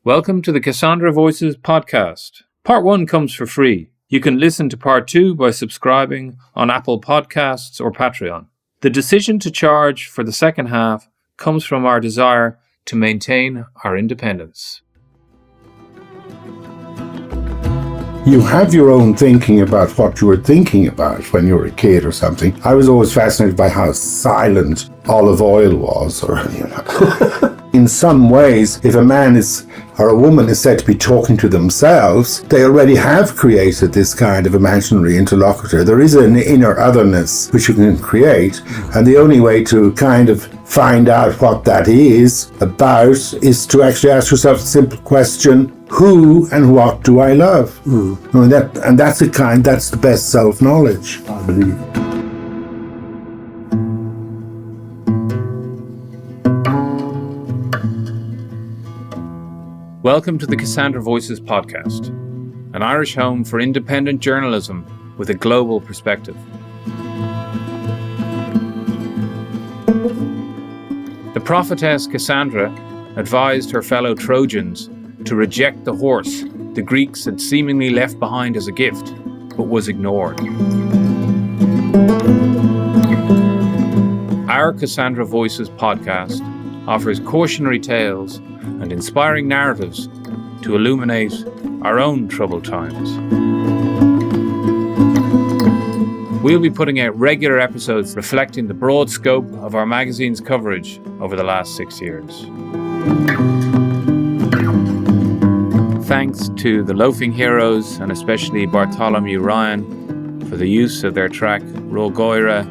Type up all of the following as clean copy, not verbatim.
Welcome to the Cassandra Voices podcast. Part 1 comes for free. You can listen to Part 2 by subscribing on Apple Podcasts or Patreon. The decision to charge for the second half comes from our desire to maintain our independence. You have your own thinking about what you were thinking about when you were a kid or something. I was always fascinated by how silent olive oil was, or, In some ways, if a man or a woman is said to be talking to themselves, they already have created this kind of imaginary interlocutor. There is an inner otherness which you can create, and the only way to kind of find out what that is about is to actually ask yourself a simple question: who and what do I love? That's the best self-knowledge, I believe. Welcome to the Cassandra Voices podcast, an Irish home for independent journalism with a global perspective. The prophetess Cassandra advised her fellow Trojans to reject the horse the Greeks had seemingly left behind as a gift, but was ignored. Our Cassandra Voices podcast offers cautionary tales and inspiring narratives to illuminate our own troubled times. We'll be putting out regular episodes reflecting the broad scope of our magazine's coverage over the last 6 years. Thanks to the Loafing Heroes and especially Bartholomew Ryan for the use of their track Rogoira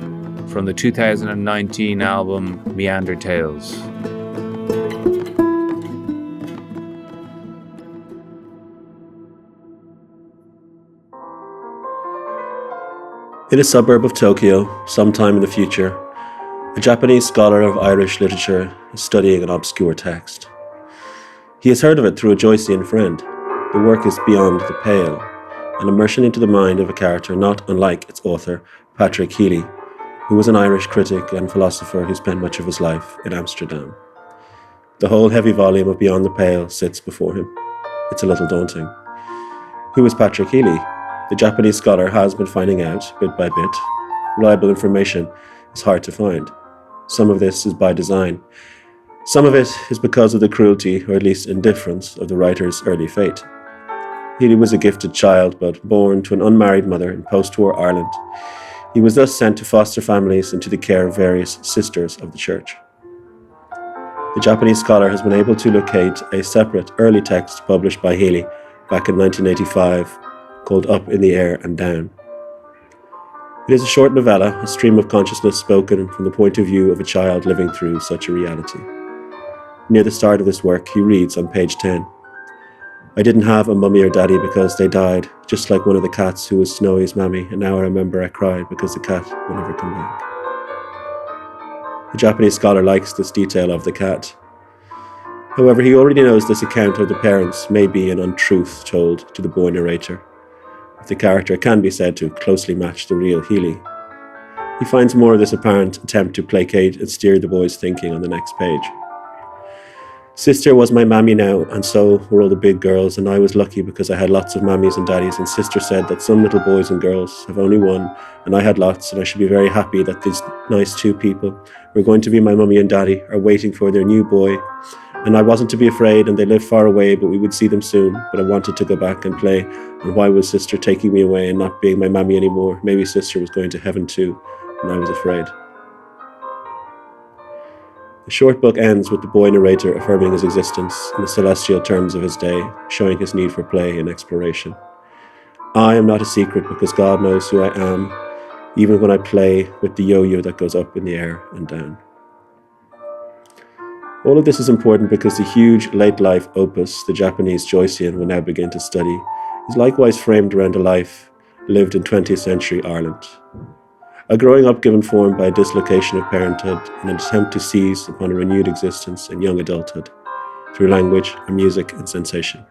from the 2019 album Meander Tales. In a suburb of Tokyo, sometime in the future, a Japanese scholar of Irish literature is studying an obscure text. He has heard of it through a Joycean friend. The work is Beyond the Pale, an immersion into the mind of a character not unlike its author, Patrick Healy, who was an Irish critic and philosopher who spent much of his life in Amsterdam. The whole heavy volume of Beyond the Pale sits before him. It's a little daunting. Who is Patrick Healy? The Japanese scholar has been finding out, bit by bit. Reliable information is hard to find. Some of this is by design. Some of it is because of the cruelty, or at least indifference, of the writer's early fate. Healy was a gifted child, but born to an unmarried mother in post-war Ireland. He was thus sent to foster families and to the care of various sisters of the church. The Japanese scholar has been able to locate a separate early text published by Healy back in 1985, called Up in the Air and Down. It is a short novella, a stream of consciousness spoken from the point of view of a child living through such a reality. Near the start of this work, he reads on page 10, "I didn't have a mummy or daddy because they died, just like one of the cats who was Snowy's mammy, and now I remember I cried because the cat would never come back." The Japanese scholar likes this detail of the cat. However, he already knows this account of the parents may be an untruth told to the boy narrator, if the character can be said to closely match the real Healy. He finds more of this apparent attempt to placate and steer the boy's thinking on the next page. "Sister was my mammy now, and so were all the big girls, and I was lucky because I had lots of mammies and daddies, and sister said that some little boys and girls have only one, and I had lots, and I should be very happy that these nice two people who are going to be my mummy and daddy are waiting for their new boy. And I wasn't to be afraid, and they lived far away, but we would see them soon. But I wanted to go back and play, and why was sister taking me away and not being my mammy anymore? Maybe sister was going to heaven too, and I was afraid." The short book ends with the boy narrator affirming his existence in the celestial terms of his day, showing his need for play and exploration. "I am not a secret because God knows who I am, even when I play with the yo-yo that goes up in the air and down." All of this is important because the huge late-life opus the Japanese Joycean will now begin to study is likewise framed around a life lived in 20th century Ireland. A growing up given form by a dislocation of parenthood and an attempt to seize upon a renewed existence in young adulthood through language and music and sensation.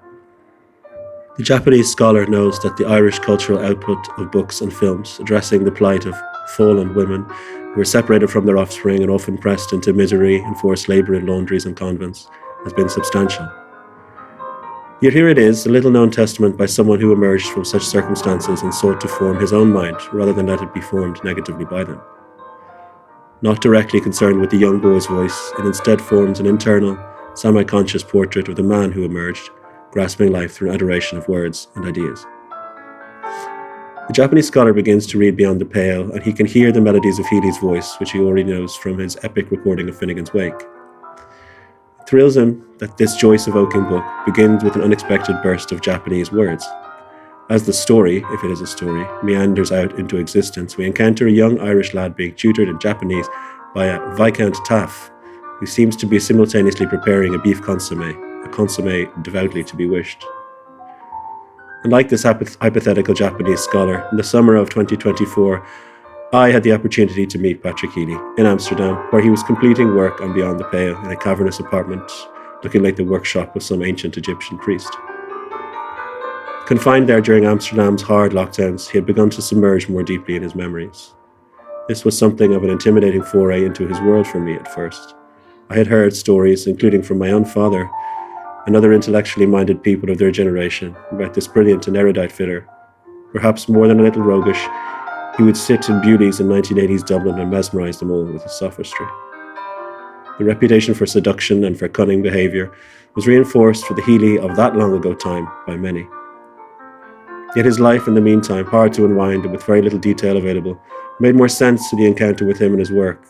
The Japanese scholar knows that the Irish cultural output of books and films addressing the plight of fallen women who are separated from their offspring and often pressed into misery and forced labour in laundries and convents has been substantial. Yet here it is, a little-known testament by someone who emerged from such circumstances and sought to form his own mind rather than let it be formed negatively by them. Not directly concerned with the young boy's voice, it instead forms an internal, semi-conscious portrait of the man who emerged, grasping life through an adoration of words and ideas. The Japanese scholar begins to read beyond the pale, and he can hear the melodies of Healy's voice, which he already knows from his epic recording of Finnegan's Wake. It thrills him that this Joyce-evoking book begins with an unexpected burst of Japanese words. As the story, if it is a story, meanders out into existence, we encounter a young Irish lad being tutored in Japanese by a Viscount Taff, who seems to be simultaneously preparing a beef consommé, a consommé devoutly to be wished. And like this hypothetical Japanese scholar, in the summer of 2024, I had the opportunity to meet Patrick Healy in Amsterdam, where he was completing work on Beyond the Pale in a cavernous apartment looking like the workshop of some ancient Egyptian priest. Confined there during Amsterdam's hard lockdowns, he had begun to submerge more deeply in his memories. This was something of an intimidating foray into his world for me at first. I had heard stories, including from my own father and other intellectually minded people of their generation, about this brilliant and erudite fitter. Perhaps more than a little roguish, he would sit in beauties in 1980s Dublin and mesmerise them all with his sophistry. The reputation for seduction and for cunning behaviour was reinforced for the Healy of that long ago time by many. Yet his life in the meantime, hard to unwind and with very little detail available, made more sense to the encounter with him and his work.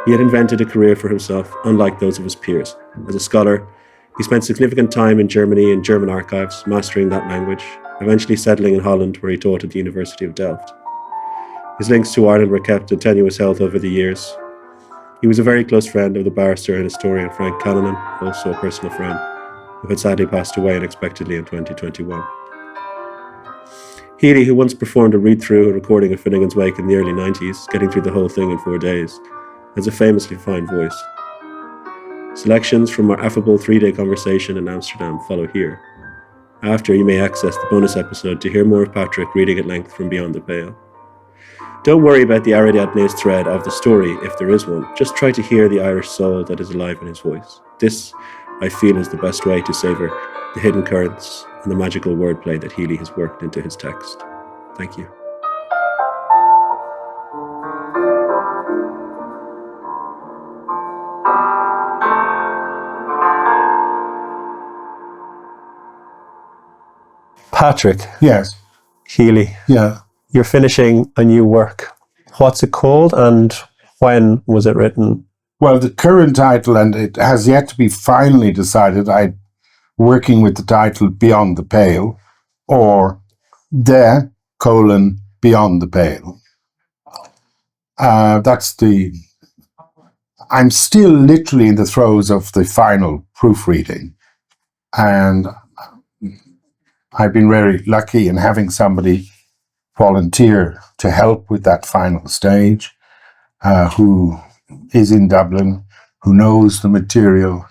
He had invented a career for himself, unlike those of his peers. As a scholar, he spent significant time in Germany in German archives, mastering that language, eventually settling in Holland, where he taught at the University of Delft. His links to Ireland were kept in tenuous health over the years. He was a very close friend of the barrister and historian Frank Callanan, also a personal friend, who had sadly passed away unexpectedly in 2021. Healy, who once performed a read-through and recording of Finnegan's Wake in the early 90s, getting through the whole thing in 4 days, has a famously fine voice. Selections from our affable 3-day conversation in Amsterdam follow here. After, you may access the bonus episode to hear more of Patrick reading at length from Beyond the Pale. Don't worry about the Ariadne's thread of the story, if there is one. Just try to hear the Irish soul that is alive in his voice. This, I feel, is the best way to savour the hidden currents and the magical wordplay that Healy has worked into his text. Thank you. Patrick. Yes. Healy. Yeah. You're finishing a new work. What's it called and when was it written? Well, the current title, and it has yet to be finally decided, I'm working with the title Beyond the Pale, or Beyond the Pale. I'm still literally in the throes of the final proofreading, and I've been very lucky in having somebody volunteer to help with that final stage, who is in Dublin, who knows the material,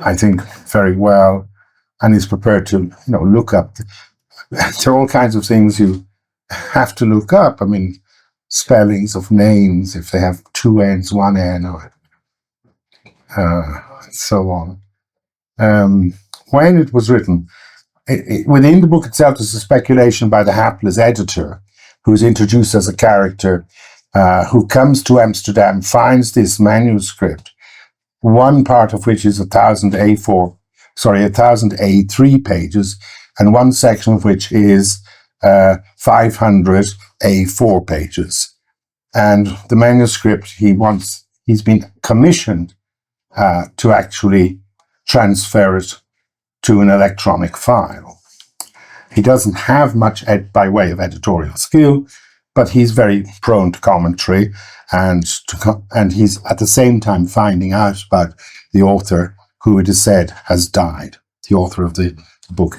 I think, very well, and is prepared to, look up. There are all kinds of things you have to look up. I mean, spellings of names, if they have 2 N's, 1 N, or so on. When it was written, within the book itself, there's a speculation by the hapless editor, who's introduced as a character who comes to Amsterdam, finds this manuscript, one part of which is 1,000 A3 pages, and one section of which is 500 A4 pages. And the manuscript he's been commissioned to actually transfer it to an electronic file. He doesn't have much by way of editorial skill, but he's very prone to commentary, and he's at the same time finding out about the author, who it is said has died. The author of the book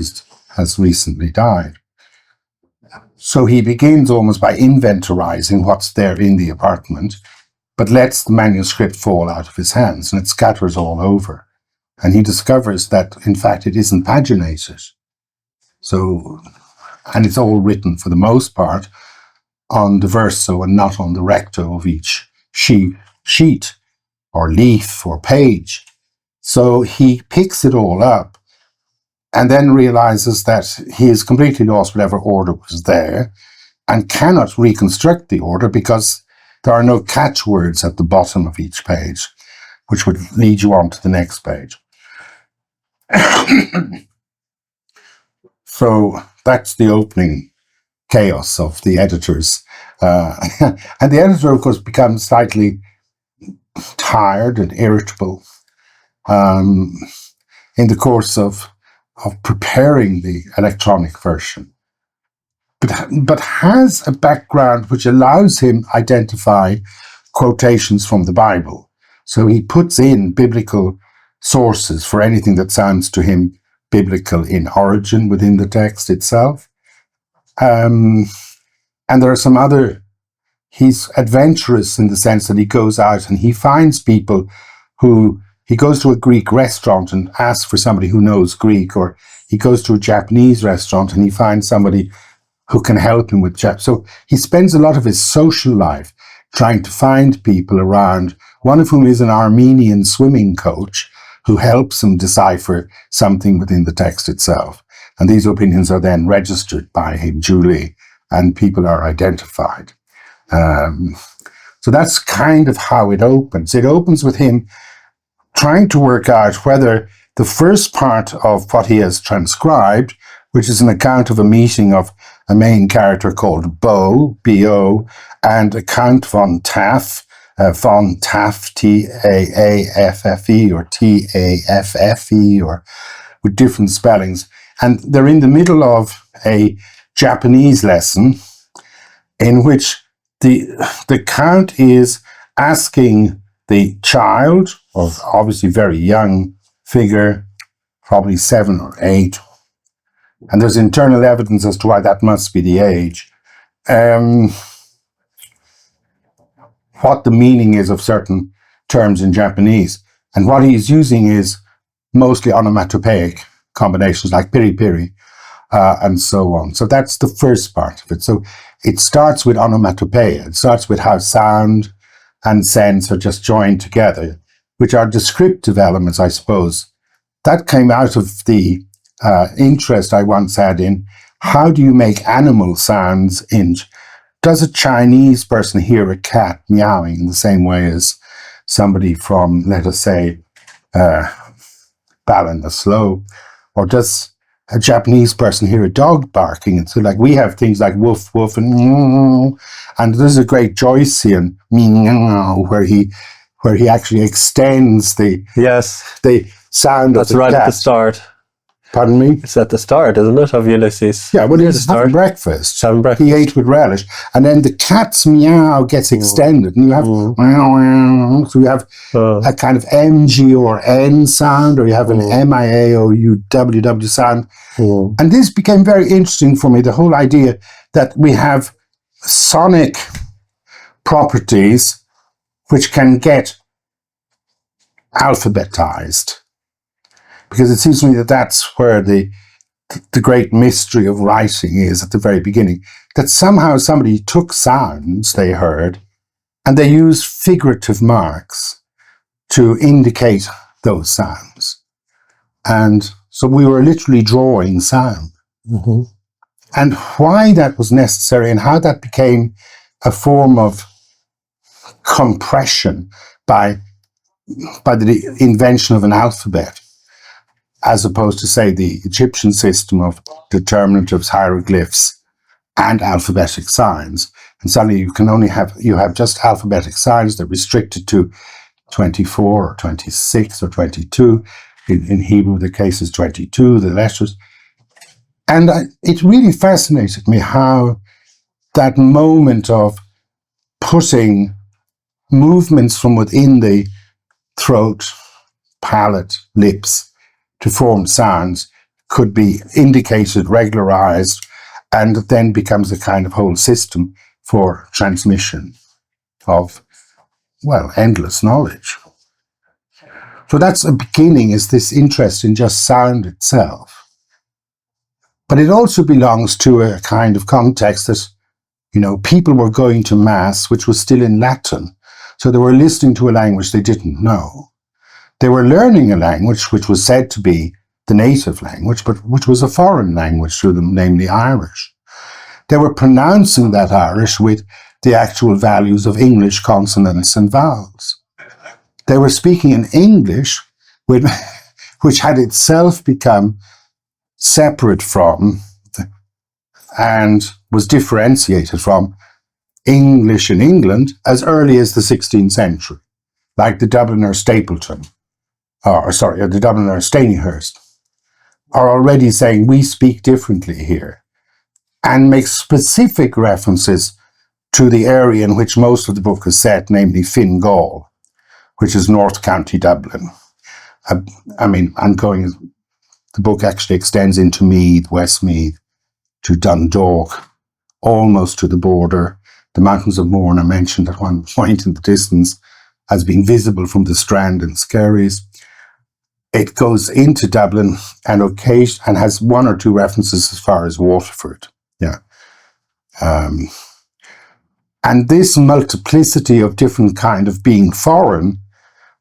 has recently died. So he begins almost by inventorizing what's there in the apartment, but lets the manuscript fall out of his hands, and it scatters all over. And he discovers that, in fact, it isn't paginated. And it's all written, for the most part, on the verso and not on the recto of each sheet or leaf or page. So he picks it all up and then realizes that he has completely lost whatever order was there and cannot reconstruct the order because there are no catchwords at the bottom of each page, which would lead you on to the next page. So that's the opening chaos of the editors. And the editor, of course, becomes slightly tired and irritable in the course of preparing the electronic version, but has a background which allows him identify quotations from the Bible. So he puts in biblical sources for anything that sounds to him biblical in origin within the text itself. And there are some other, he's adventurous in the sense that he goes out and he finds people who, he goes to a Greek restaurant and asks for somebody who knows Greek, or he goes to a Japanese restaurant and he finds somebody who can help him with Japanese. So he spends a lot of his social life trying to find people around, one of whom is an Armenian swimming coach who helps him decipher something within the text itself. And these opinions are then registered by him duly, and people are identified. So that's kind of how it opens. It opens with him trying to work out whether the first part of what he has transcribed, which is an account of a meeting of a main character called Bo, B-O, and a Count von Taff, T-A-A-F-F-E, or T-A-F-F-E, or with different spellings. And they're in the middle of a Japanese lesson in which the Count is asking the child, of obviously very young figure, probably 7 or 8, and there's internal evidence as to why that must be the age, what the meaning is of certain terms in Japanese. And what he's using is mostly onomatopoeic combinations like piri piri and so on. So that's the first part of it. So it starts with onomatopoeia. It starts with how sound and sense are just joined together, which are descriptive elements, I suppose. That came out of the interest I once had in how do you make animal sounds in. Does a Chinese person hear a cat meowing in the same way as somebody from, let us say, Ballinasloe? Or does a Japanese person hear a dog barking? And so, like, we have things like woof, woof, and there's a great Joycean meow where he actually extends the sound That's of the right cat. At the start. Pardon me? It's at the start, isn't it, of Ulysses? Yeah, well, Near he's having breakfast. Having breakfast. He ate with relish. And then the cat's meow gets extended. And you have meow, meow. So you have a kind of MG or N sound, or you have an MIA-O-U-W-W sound. And this became very interesting for me, the whole idea that we have sonic properties which can get alphabetized. Because it seems to me that that's where the great mystery of writing is at the very beginning. That somehow somebody took sounds they heard and they used figurative marks to indicate those sounds. And so we were literally drawing sound. Mm-hmm. And why that was necessary and how that became a form of compression by the invention of an alphabet, as opposed to, say, the Egyptian system of determinatives, hieroglyphs, and alphabetic signs. And suddenly you have just alphabetic signs that are restricted to 24 or 26 or 22. In Hebrew, the case is 22, the letters. And it really fascinated me how that moment of putting movements from within the throat, palate, lips, to form sounds could be indicated, regularized, and then becomes a kind of whole system for transmission of, well, endless knowledge. So that's a beginning, is this interest in just sound itself. But it also belongs to a kind of context that, you know, people were going to Mass, which was still in Latin. So they were listening to a language they didn't know. They were learning a language which was said to be the native language, but which was a foreign language to them, namely Irish. They were pronouncing that Irish with the actual values of English consonants and vowels. They were speaking in English, which had itself become separate from and was differentiated from English in England as early as the 16th century, like the Dubliner Stapleton, the Dubliner Stanihurst, are already saying we speak differently here, and make specific references to the area in which most of the book is set, namely Finnegan, which is North County Dublin. The book actually extends into Meath, Westmeath, to Dundalk, almost to the border. The mountains of Mourne are mentioned at one point in the distance as being visible from the Strand and Skerries. It goes into Dublin and has one or two references as far as Waterford. Yeah. And this multiplicity of different kind of being foreign,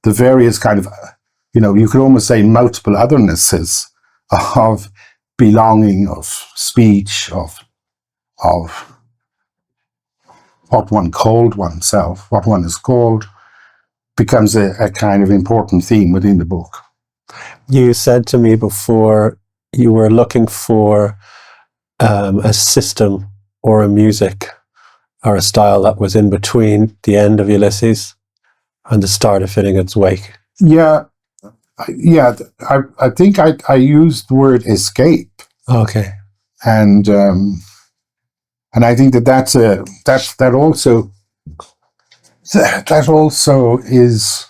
the various kind of, you could almost say multiple othernesses of belonging, of speech, of what one called oneself, what one is called, becomes a kind of important theme within the book. You said to me before you were looking for a system or a music or a style that was in between the end of Ulysses and the start of Finnegan's Wake. Yeah. I think I used the word escape. Okay. And I think that also is.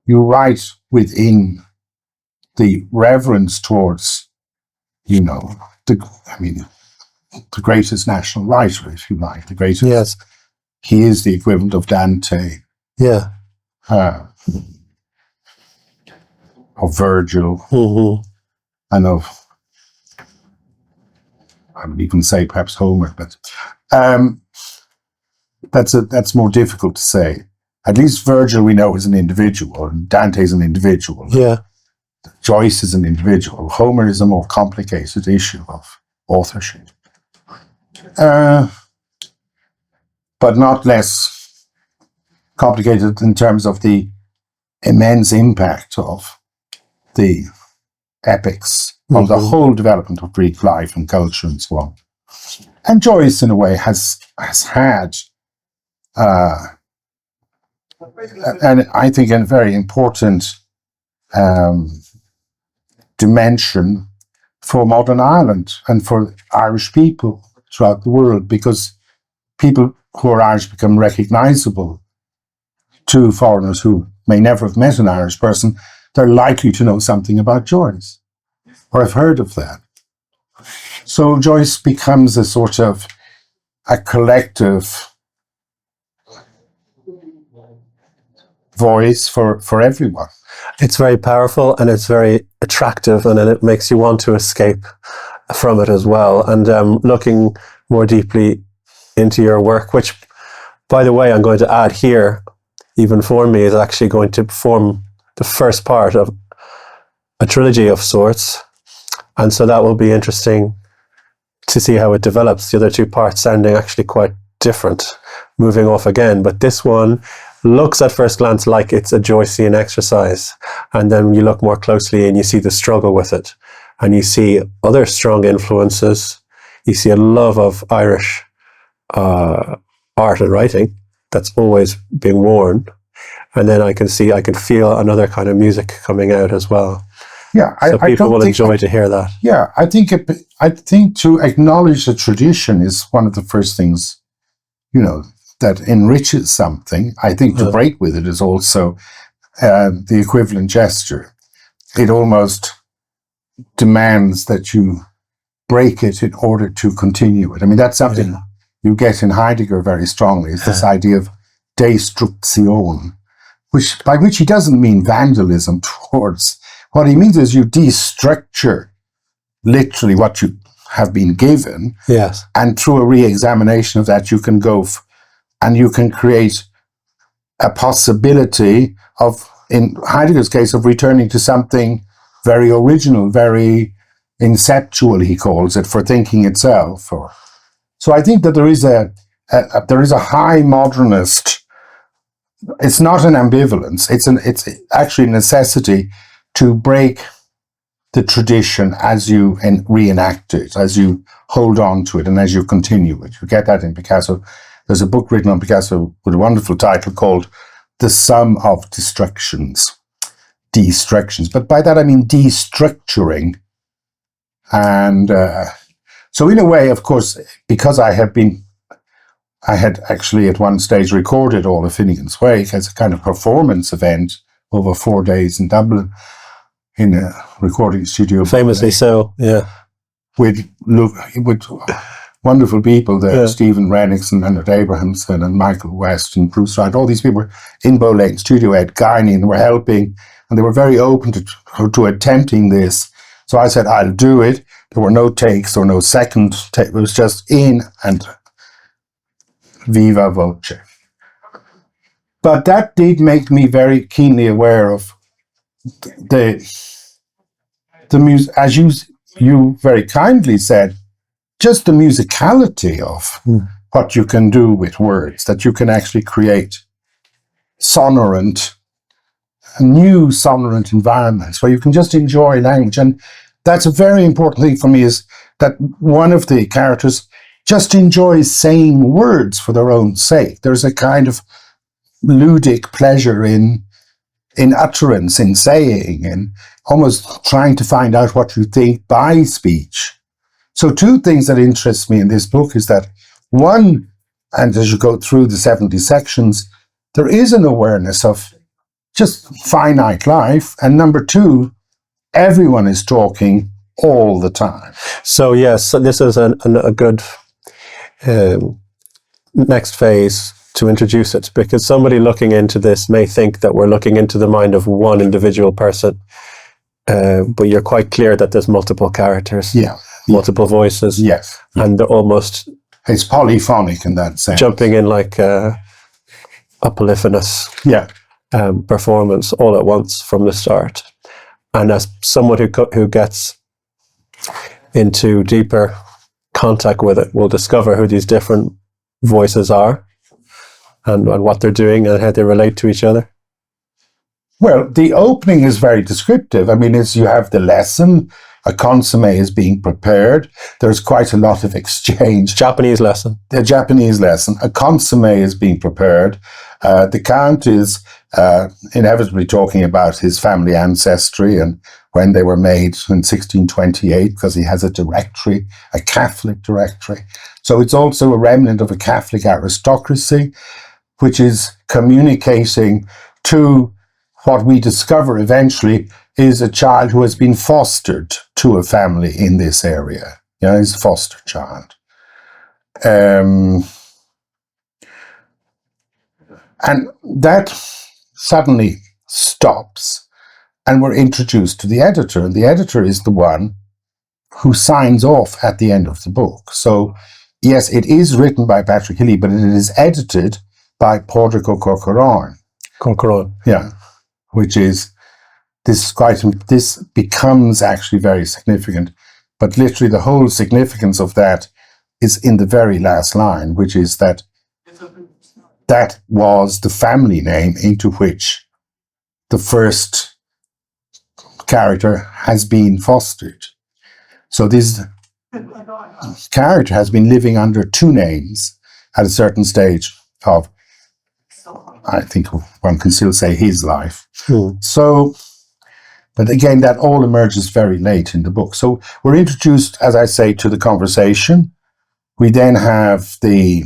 You write within the reverence towards, the greatest national writer, if you like, the greatest. Yes. He is the equivalent of Dante. Yeah. Of Virgil. Mm-hmm. And of, I would even say perhaps Homer, but that's more difficult to say. At least Virgil we know is an individual, and Dante's an individual. Yeah. Joyce is an individual. Homer is a more complicated issue of authorship. But not less complicated in terms of the immense impact of the epics, of the whole development of Greek life and culture and so on. And Joyce, in a way, has had, and I think a very important dimension for modern Ireland and for Irish people throughout the world, because people who are Irish become recognisable to foreigners who may never have met an Irish person. They're likely to know something about Joyce, or have heard of that. So Joyce becomes a sort of a collective voice for everyone. It's very powerful and it's very attractive, and then it makes you want to escape from it as well. And looking more deeply into your work, which, by the way, I'm going to add here, even for me, is actually going to form the first part of a trilogy of sorts. And so that will be interesting to see how it develops. The other two parts sounding actually quite different, moving off again. But this one looks at first glance like it's a Joycean exercise. And then you look more closely and you see the struggle with it. And you see other strong influences. You see a love of Irish art and writing that's always being worn. And then I can feel another kind of music coming out as well. Yeah, so people will enjoy to hear that. Yeah, I think to acknowledge the tradition is one of the first things, that enriches something. I think to break with it is also the equivalent gesture. It almost demands that you break it in order to continue it. I mean, that's something you get in Heidegger very strongly, is this idea of destruction, by which he doesn't mean vandalism towards. What he means is you destructure literally what you have been given. Yes. And through a re-examination of that, you can go and you can create a possibility of, in Heidegger's case, of returning to something very original, very inceptual, he calls it, for thinking itself. So I think that there is a high modernist. It's not an ambivalence. It's actually a necessity to break the tradition as you reenact it, as you hold on to it, and as you continue it. You get that in Picasso. There's a book written on Picasso with a wonderful title called The Sum of Destructions. But by that I mean destructuring. And so in a way, of course, because I had actually at one stage recorded all of Finnegan's Wake as a kind of performance event over 4 days in Dublin in a recording studio. Famously so, yeah. With wonderful people there, yeah. Stephen Rennicks and Leonard Abrahamson and Michael West and Bruce Wright, all these people were in Bow Lane Studio, Ed Guiney, and were helping, and they were very open to attempting this. So I said, I'll do it. There were no takes or no second take. It was just in and viva voce. But that did make me very keenly aware of the music, as you very kindly said, just the musicality of what you can do with words, that you can actually create new sonorant environments where you can just enjoy language. And that's a very important thing for me, is that one of the characters just enjoys saying words for their own sake. There's a kind of ludic pleasure in utterance, in saying, and almost trying to find out what you think by speech. So two things that interest me in this book is that, one, and as you go through the 70 sections, there is an awareness of just finite life, and number two, everyone is talking all the time. So yes, so this is a good next phase to introduce it, because somebody looking into this may think that we're looking into the mind of one individual person, but you're quite clear that there's multiple characters, multiple voices, and they're almost... It's polyphonic in that sense. Jumping in like a polyphonous performance all at once from the start. And as someone who gets into deeper contact with it will discover who these different voices are and what they're doing and how they relate to each other. Well, the opening is very descriptive. I mean, you have the lesson, a consomme is being prepared. There's quite a lot of exchange. Japanese lesson. The Japanese lesson. A consomme is being prepared. The Count is inevitably talking about his family ancestry and when they were made in 1628, because he has a directory, a Catholic directory. So it's also a remnant of a Catholic aristocracy, which is communicating to what we discover eventually is a child who has been fostered to a family in this area. He's a foster child. And that suddenly stops, and we're introduced to the editor, and the editor is the one who signs off at the end of the book. So, yes, it is written by Patrick Healy, but it is edited by Padraig O'Corcoran. Corcoran. Yeah, which is, this becomes actually very significant, but literally the whole significance of that is in the very last line, which is that was the family name into which the first character has been fostered. So this character has been living under two names at a certain stage of, I think one can still say, his life. So, but again, that all emerges very late in the book. So we're introduced, as I say, to the conversation. We then have the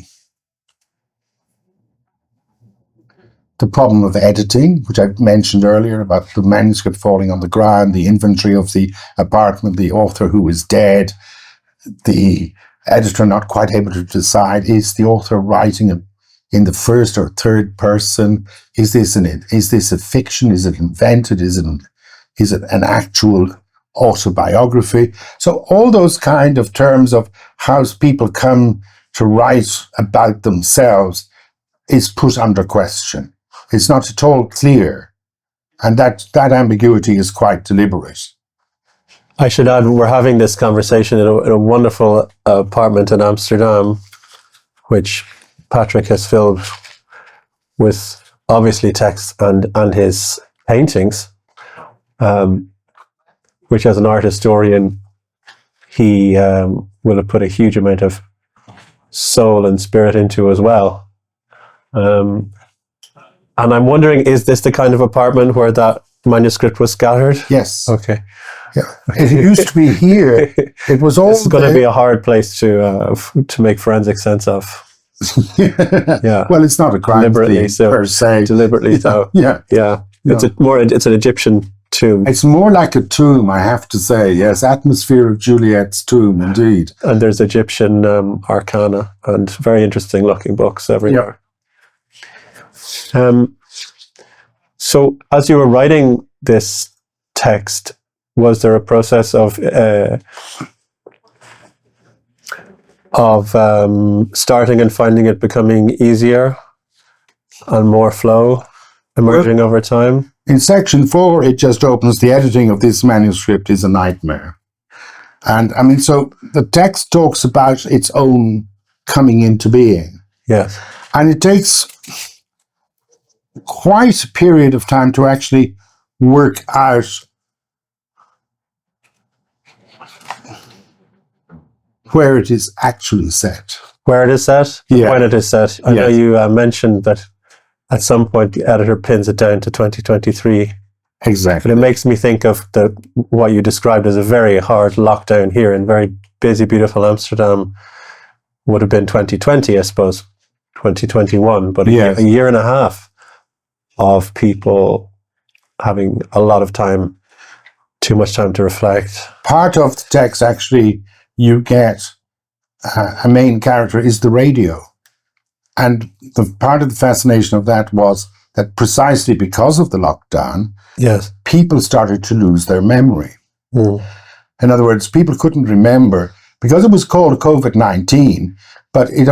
problem of editing, which I mentioned earlier, about the manuscript falling on the ground, the inventory of the apartment, the author who is dead, the editor not quite able to decide, is the author writing in the first or third person? Is this a fiction? Is it invented? Is it an actual autobiography? So all those kind of terms of how people come to write about themselves is put under question. It's not at all clear. And that ambiguity is quite deliberate. I should add, we're having this conversation in a wonderful apartment in Amsterdam, which Patrick has filled with obviously text and his paintings, which as an art historian, he will have put a huge amount of soul and spirit into as well. And I'm wondering, is this the kind of apartment where that manuscript was scattered? Yes. Okay. Yeah. It used to be here. It was all. This is going to be a hard place to make forensic sense of. Yeah. Well, it's not a crime deliberately so, per se. Deliberately so. Yeah. Yeah. It's an Egyptian tomb. It's more like a tomb, I have to say. Yes, atmosphere of Juliet's tomb, indeed. And there's Egyptian arcana and very interesting looking books everywhere. Yeah. So as you were writing this text, was there a process of starting and finding it becoming easier and more flow emerging over time? In section 4, it just opens the editing of this manuscript is a nightmare. And I mean, so the text talks about its own coming into being. Yes. And it takes quite a period of time to actually work out where it is actually set. Where it is set? Yeah. When it is set. I know you mentioned that at some point the editor pins it down to 2023. Exactly. But it makes me think of what you described as a very hard lockdown here in very busy, beautiful Amsterdam. Would have been 2020, I suppose, 2021, but a year and a half of people having a lot of time, too much time to reflect. Part of the text, actually, you get a main character is the radio. And the part of the fascination of that was that precisely because of the lockdown, people started to lose their memory. Mm. In other words, people couldn't remember, because it was called COVID-19, but the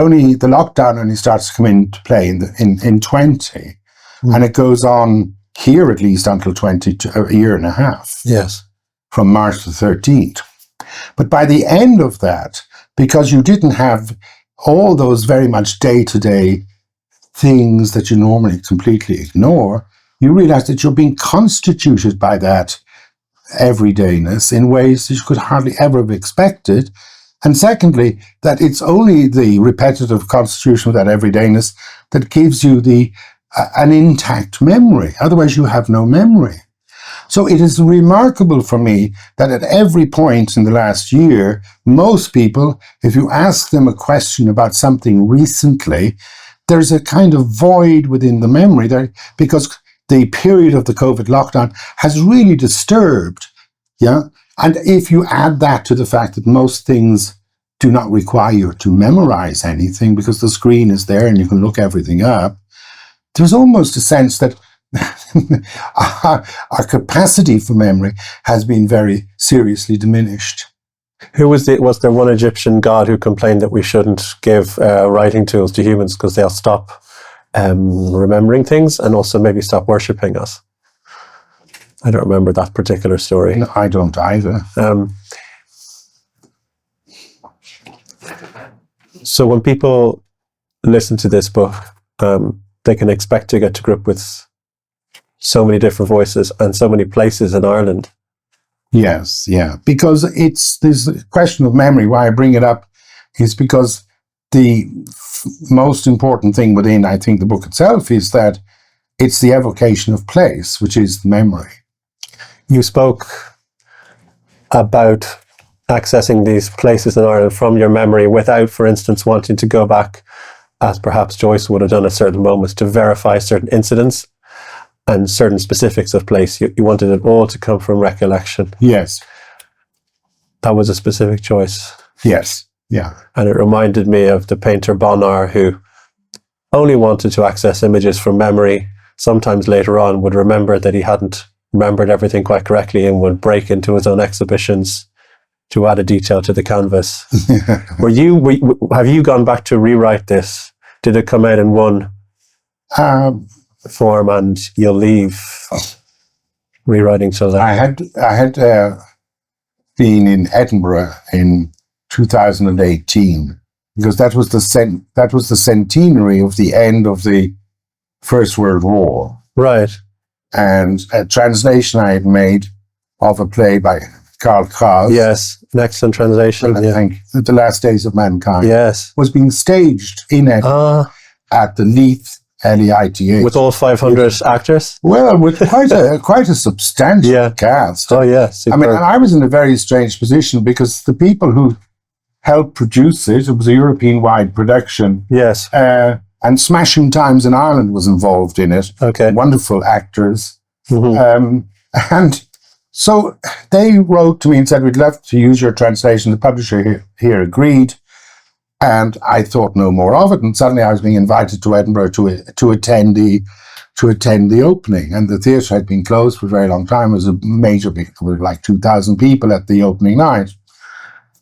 lockdown only starts to come into play in 20. And it goes on here at least until a year and a half. Yes. From March the 13th. But by the end of that, because you didn't have all those very much day-to-day things that you normally completely ignore, you realize that you're being constituted by that everydayness in ways that you could hardly ever have expected. And secondly, that it's only the repetitive constitution of that everydayness that gives you an intact memory. Otherwise, you have no memory. So it is remarkable for me that at every point in the last year, most people, if you ask them a question about something recently, there's a kind of void within the memory there, because the period of the COVID lockdown has really disturbed. Yeah. And if you add that to the fact that most things do not require you to memorize anything because the screen is there and you can look everything up, there's almost a sense that our capacity for memory has been very seriously diminished. Was there one Egyptian god who complained that we shouldn't give writing tools to humans because they'll stop remembering things and also maybe stop worshipping us? I don't remember that particular story. No, I don't either. So when people listen to this book, they can expect to get to grip with so many different voices and so many places in Ireland. Yes, yeah. Because there's a question of memory. Why I bring it up is because the most important thing within, I think, the book itself is that it's the evocation of place, which is the memory. You spoke about accessing these places in Ireland from your memory without, for instance, wanting to go back, as perhaps Joyce would have done at certain moments, to verify certain incidents and certain specifics of place. You wanted it all to come from recollection. Yes. That was a specific choice. Yes, yeah. And it reminded me of the painter Bonnard, who only wanted to access images from memory. Sometimes later on would remember that he hadn't remembered everything quite correctly and would break into his own exhibitions to add a detail to the canvas. Have you gone back to rewrite this? Did it come out in one? form and you'll leave rewriting till then? I had been in Edinburgh in 2018 because that was the centenary of the end of the First World War. Right. And a translation I had made of a play by Karl Kraus. Yes, an excellent translation. I think The Last Days of Mankind. Yes. Was being staged in Edinburgh at the Leith, Leith. With all 500 actors? Well, with quite a substantial cast. Oh, yeah. Superb. I mean, and I was in a very strange position because the people who helped produce it was a European-wide production. Yes. And Smashing Times in Ireland was involved in it. Okay. Wonderful actors. Mm-hmm. And so they wrote to me and said, we'd love to use your translation. The publisher here agreed. And I thought no more of it. And suddenly I was being invited to Edinburgh to attend the opening. And the theatre had been closed for a very long time. It was a major, there were like 2,000 people at the opening night.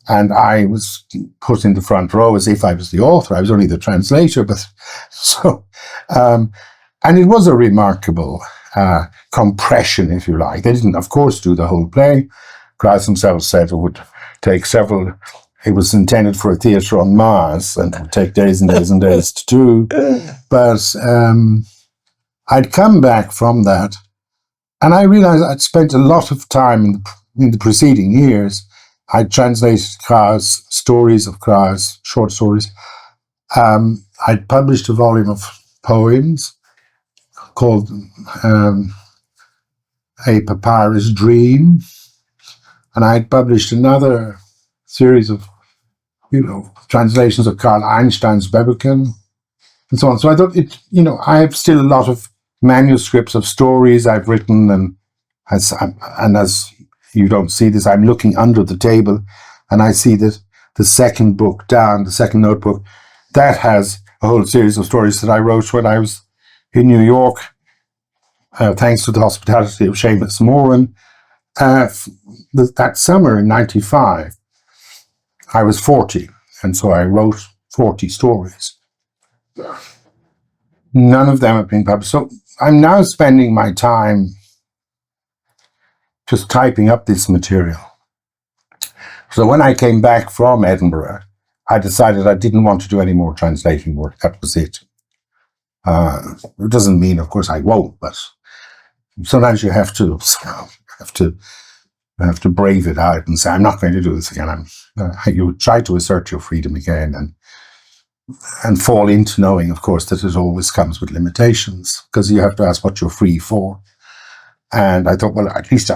And I was put in the front row as if I was the author. I was only the translator, but so, and it was a remarkable compression, if you like. They didn't, of course, do the whole play. Kraus himself said it would take it was intended for a theatre on Mars and it would take days and days and days to do. But I'd come back from that and I realized I'd spent a lot of time in the preceding years. I translated Kraus, stories of Kraus, short stories. I'd published a volume of poems called A Papyrus Dream. And I'd published another series of, translations of Carl Einstein's Weberken and so on. So I thought I have still a lot of manuscripts of stories I've written, and as you don't see this, I'm looking under the table and I see that the second book down, the second notebook, that has a whole series of stories that I wrote when I was in New York, thanks to the hospitality of Seamus Moran. That summer in 95, I was 40, and so I wrote 40 stories. None of them have been published. So I'm now spending my time just typing up this material. So when I came back from Edinburgh, I decided I didn't want to do any more translating work. That was it. It doesn't mean, of course, I won't, but sometimes you have to brave it out and say, I'm not going to do this again. You try to assert your freedom again and fall into knowing, of course, that it always comes with limitations, because you have to ask what you're free for. And I thought, well, at least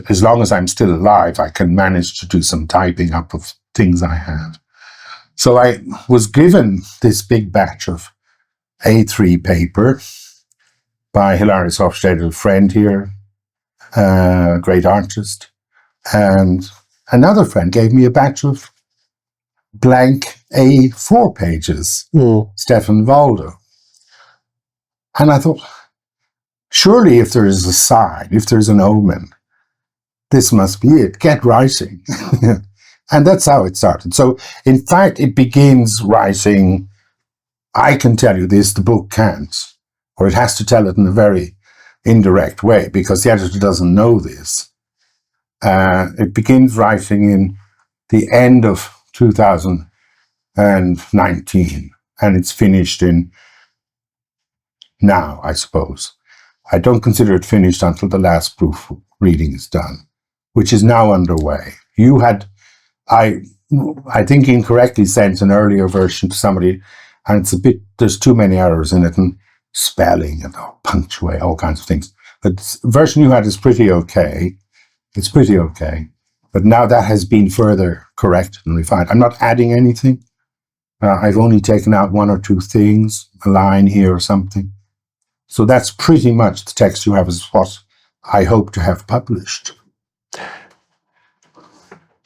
as long as I'm still alive, I can manage to do some typing up of things I have. So I was given this big batch of A3 paper by Hilarius Hofstadter, a friend here, a great artist. And another friend gave me a batch of blank A4 pages, Stefan Waldo. And I thought, surely if there is a sign, if there's an omen, this must be it. Get writing. And that's how it started. So, in fact, it begins writing, I can tell you this, the book can't. Or it has to tell it in a very indirect way, because the editor doesn't know this. It begins writing in the end of 2019, and it's finished in now, I suppose. I don't consider it finished until the last proof reading is done, which is now underway. You had, I think, incorrectly sent an earlier version to somebody, and it's there's too many errors in it, and spelling and punctuate, all kinds of things. But the version you had is pretty okay. It's pretty okay. But now that has been further corrected and refined. I'm not adding anything. I've only taken out one or two things, a line here or something. So that's pretty much the text you have is what I hope to have published.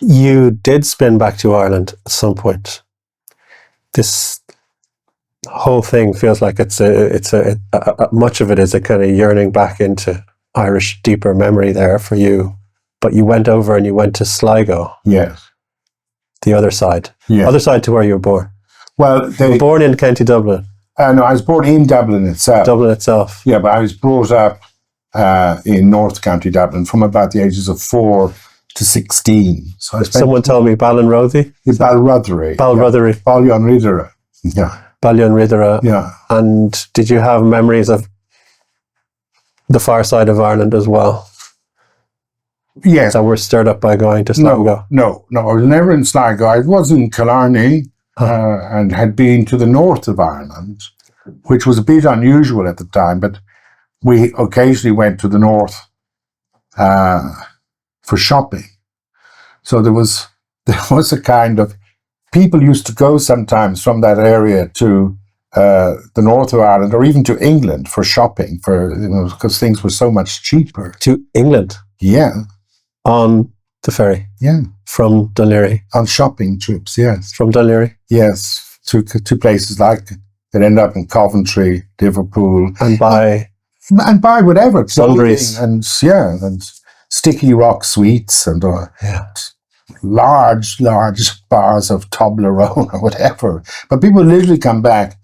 You did spin back to Ireland at some point. This whole thing feels like it's much of it is a kind of yearning back into Irish deeper memory there for you. But you went over and you went to Sligo. Yes. The other side. Yeah. Other side to where you were born. Well, you were born in County Dublin. No, I was born in Dublin itself. Dublin itself. Yeah, but I was brought up in North County Dublin from about the ages of 4 to 16. So I spent Someone told me Ballinroddy. Balruddery. Balruddery. Balionridera. Yeah. Balionridera. Yeah. And did you have memories of the far side of Ireland as well? Yes. That were stirred up by going to Sligo? No. I was never in Sligo. I was in Killarney and had been to the north of Ireland, which was a bit unusual at the time, but we occasionally went to the north for shopping. So there was a kind of, people used to go sometimes from that area to the north of Ireland or even to England for shopping, because things were so much cheaper. To England? Yeah. On the ferry? Yeah. From Dunleary? On shopping trips, yes. From Dunleary? Yes. To places like, they'd end up in Coventry, Liverpool. And buy whatever. Sundries. And Sticky Rock sweets and large bars of Toblerone or whatever. But people literally come back,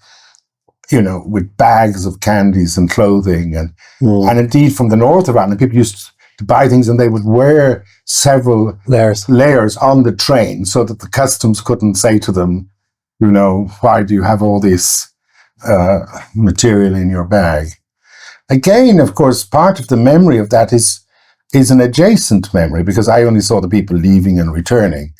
with bags of candies and clothing. And indeed from the north of Ireland, people used to buy things and they would wear several layers on the train so that the customs couldn't say to them, why do you have all this material in your bag? Again, of course, part of the memory of that is an adjacent memory, because I only saw the people leaving and returning.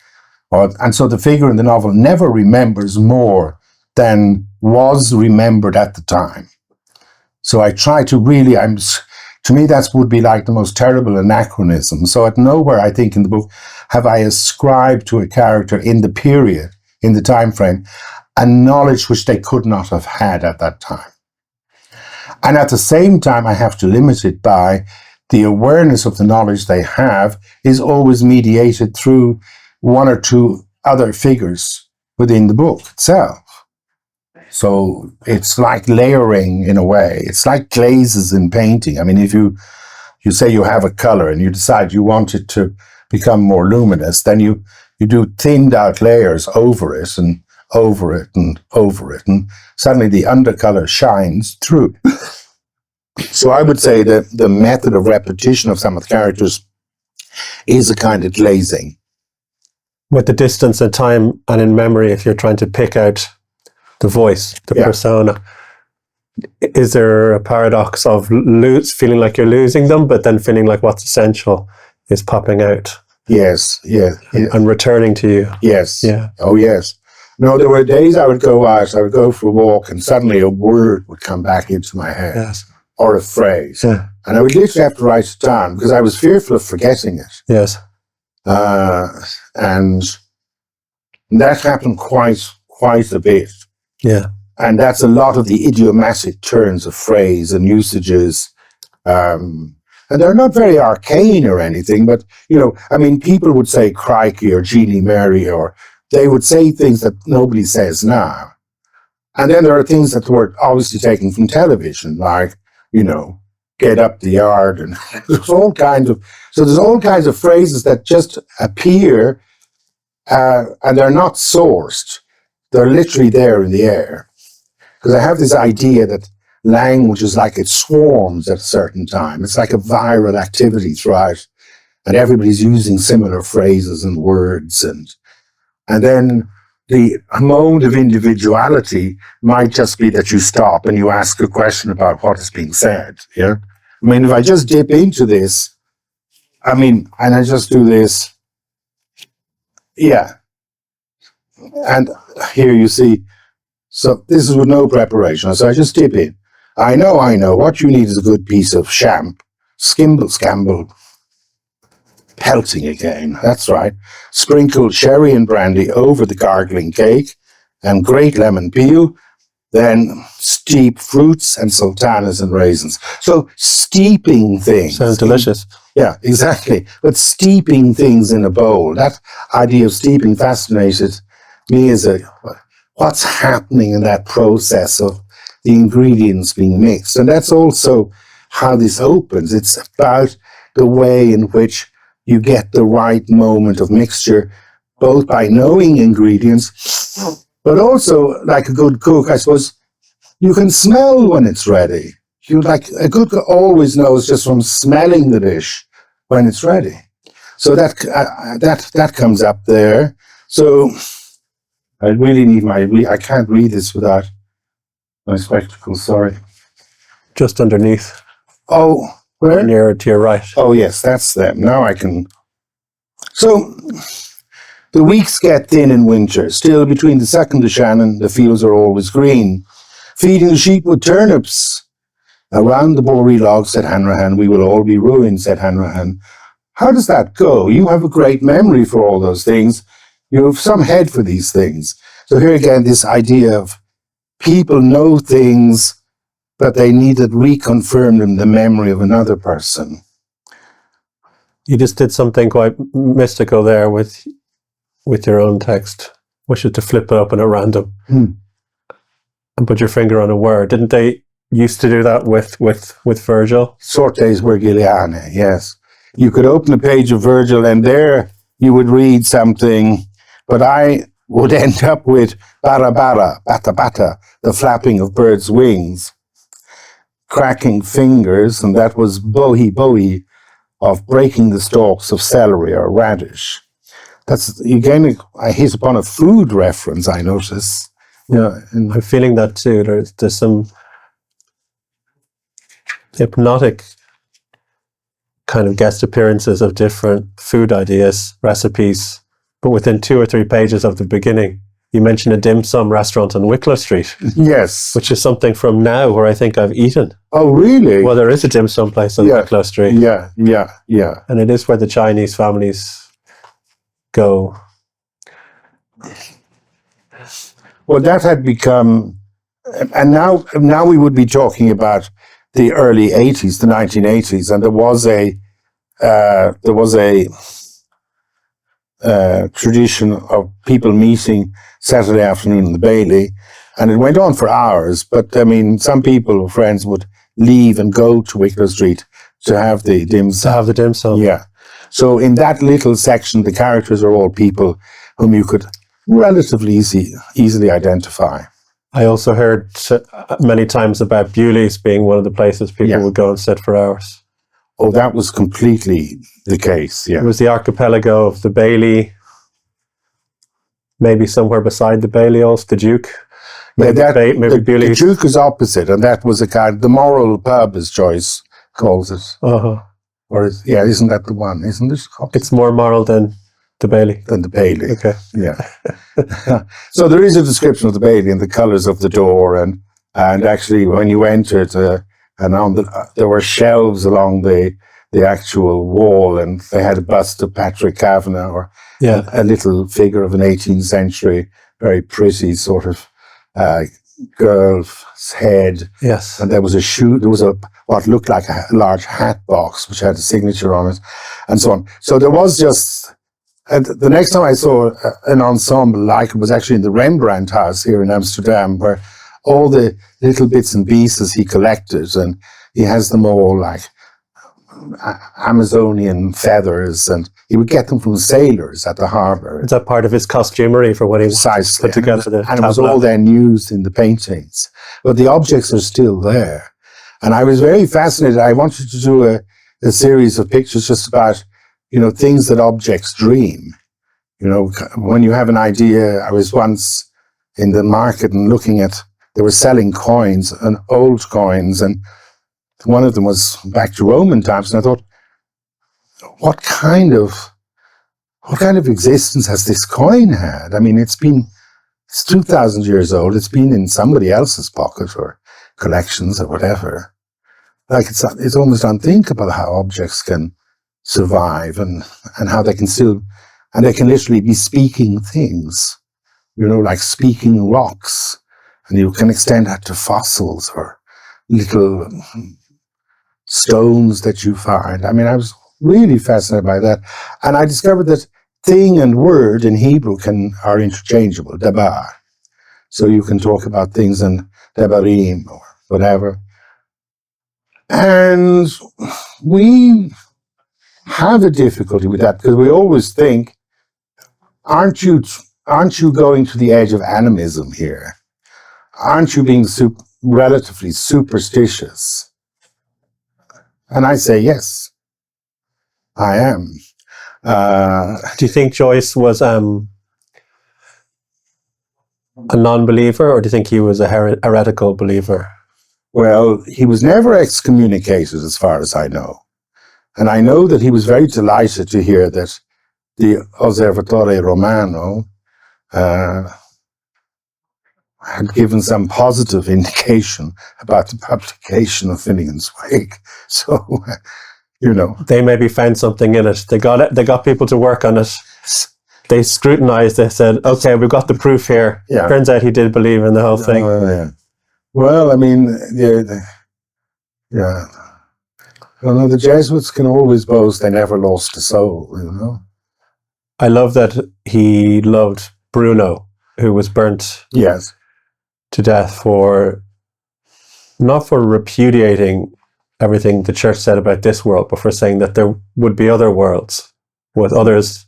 And so the figure in the novel never remembers more than was remembered at the time. So I try to really, to me, that would be like the most terrible anachronism. So at nowhere, I think, in the book, have I ascribed to a character in the period, in the time frame, a knowledge which they could not have had at that time. And at the same time, I have to limit it by the awareness of the knowledge they have is always mediated through one or two other figures within the book itself. So it's like layering in a way. It's like glazes in painting. I mean, if you say you have a color and you decide you want it to become more luminous, then you do thinned out layers over it and over it and over it, and suddenly the undercolor shines through. So I would say that the method of repetition of some of the characters is a kind of glazing. With the distance and time and in memory, if you're trying to pick out the voice, the persona, is there a paradox of feeling like you're losing them, but then feeling like what's essential is popping out? Yes, yeah. And returning to you. Yes. Yeah. Oh, yes. No, there were days I would go out, I would go for a walk, and suddenly a word would come back into my head. Yes. Or a phrase. Yeah. And I would literally have to write it down because I was fearful of forgetting it. Yes. And that happened quite a bit. Yeah. And that's a lot of the idiomatic turns of phrase and usages. And they're not very arcane or anything, but, people would say crikey or Jeannie Mary, or they would say things that nobody says now. And then there are things that were obviously taken from television, like, get up the yard, and there's all kinds of phrases that just appear, and they're not sourced. They're literally there in the air. Because I have this idea that language is like it swarms at a certain time. It's like a viral activity throughout, and everybody's using similar phrases and words, and then the moment of individuality might just be that you stop and you ask a question about what is being said. Yeah, I mean, if I just dip into this, and I just do this, yeah. And here you see, so this is with no preparation. So I just dip in. I know. What you need is a good piece of skimble, scamble, pelting again. That's right. Sprinkle sherry and brandy over the gargling cake and grate lemon peel. Then steep fruits and sultanas and raisins. So steeping things. Sounds delicious. Yeah, exactly. But steeping things in a bowl, that idea of steeping fascinated me as what's happening in that process of the ingredients being mixed. And that's also how this opens. It's about the way in which you get the right moment of mixture, both by knowing ingredients, but also, like a good cook, I suppose, You can smell when it's ready. A good cook always knows just from smelling the dish when it's ready. So that comes up there. So I really need I can't read this without my spectacles, sorry. Just underneath. Oh, where? Nearer to your right. Oh, yes, that's them. Now I can. So the weeks get thin in winter. Still, between the 2nd of Shannon, the fields are always green. Feeding the sheep with turnips. Around the Boree log, said Hanrahan, we will all be ruined, said Hanrahan. How does that go? You have a great memory for all those things. You have some head for these things. So here again, this idea of people know things, but they need it reconfirmed in the memory of another person. You just did something quite mystical there with your own text, which is to flip it open at random and put your finger on a word. Didn't they used to do that with Virgil? Sortes Virgiliane, yes. You could open a page of Virgil and there you would read something, but I would end up with bara bara, bata bata, the flapping of birds' wings, cracking fingers, and that was bohi bohi, of breaking the stalks of celery or radish. That's, again, I hit upon a food reference, I notice. Yeah, and I'm feeling that too. There's some hypnotic kind of guest appearances of different food ideas, recipes, but within 2 or 3 pages of the beginning, you mentioned a dim sum restaurant on Wicklow Street. Yes. Which is something from now where I think I've eaten. Oh, really? Well, there is a dim sum place on Wicklow Street. Yeah. And it is where the Chinese families go. Well, that had become, and now we would be talking about the early 80s, the 1980s, and there was a tradition of people meeting Saturday afternoon in the Bailey, and it went on for hours. But I mean, some people, friends, would leave and go to Wicklow Street to have the dim sum. To have the dim sum. Yeah. So in that little section, the characters are all people whom you could relatively easily identify. I also heard many times about Bewley's being one of the places people would go and sit for hours. Oh, that was completely the case, yeah. It was the archipelago of the Bailey, maybe somewhere beside the Bailey also, the Duke. Maybe the Duke is opposite, and that was the Moral Pub, as Joyce calls it. Uh-huh. Or isn't that the one? Isn't it? It's more moral than the Bailey. Okay. Yeah. So there is a description of the Bailey and the colours of the door, and actually when you entered, there were shelves along the actual wall, and they had a bust of Patrick Kavanagh, or a little figure of an 18th century, very pretty sort of girl's head. Yes. And there was what looked like a large hat box which had a signature on it, and so on. So there was just. And the next time I saw an ensemble like it was actually in the Rembrandt house here in Amsterdam, where all the little bits and pieces he collected, and he has them all like Amazonian feathers, and he would get them from sailors at the harbour. Is that part of his costumery for what he put together? And it was all then used in the paintings. But the objects are still there. And I was very fascinated. I wanted to do a series of pictures just about things that objects dream. When you have an idea, I was once in the market and looking at, they were selling coins and old coins, and one of them was back to Roman times, and I thought, what kind of existence has this coin had? I mean, it's 2,000 years old. It's been in somebody else's pocket or collections or whatever. Like it's almost unthinkable how objects can survive and how they can literally be speaking things, like speaking rocks, and you can extend that to fossils or little stones that you find. I mean, I was really fascinated by that, and I discovered that thing and word in Hebrew are interchangeable, dabar. So you can talk about things in dabarim or whatever, and we have a difficulty with that because we always think, aren't you going to the edge of animism here? Aren't you being relatively superstitious? And I say, yes, I am. Do you think Joyce was a non-believer, or do you think he was a heretical believer? Well, he was never excommunicated as far as I know. And I know that he was very delighted to hear that the Osservatore Romano had given some positive indication about the publication of Finnegan's Wake. So, They maybe found something in it. They got people to work on it. They scrutinized it, said, okay, we've got the proof here. Yeah. Turns out he did believe in the whole thing. Yeah. Well, I mean, yeah. Well, no, the Jesuits can always boast they never lost a soul, I love that he loved Bruno, who was burnt Yes. to death not for repudiating everything the church said about this world, but for saying that there would be other worlds with others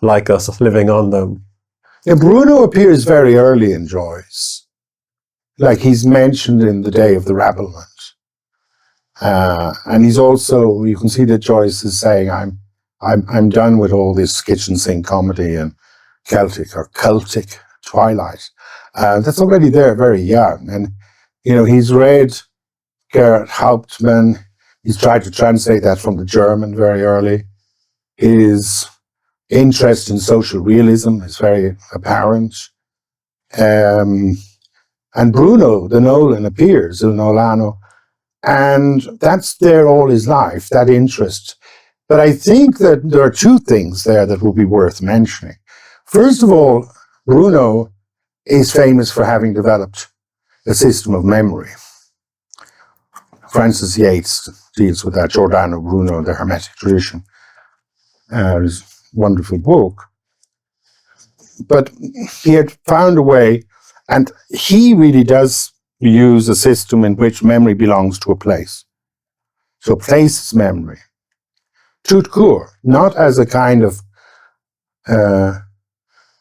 like us living on them. Yeah, Bruno appears very early in Joyce. Like he's mentioned in The Day of the Rabblement. And he's also, you can see that Joyce is saying, I'm done with all this kitchen sink comedy and cultic twilight. That's already there very young. And, he's read Gerhard Hauptmann. He's tried to translate that from the German very early. His interest in social realism is very apparent. And Bruno, the Nolan, appears, Il Nolano, and that's there all his life, that interest. But I think that there are two things there that would be worth mentioning. First of all, Bruno is famous for having developed a system of memory. Francis Yates deals with that, Giordano Bruno, The Hermetic Tradition. It's a wonderful book. But he had found a way, and he really does use a system in which memory belongs to a place. So place is memory. Tout court, not as a kind of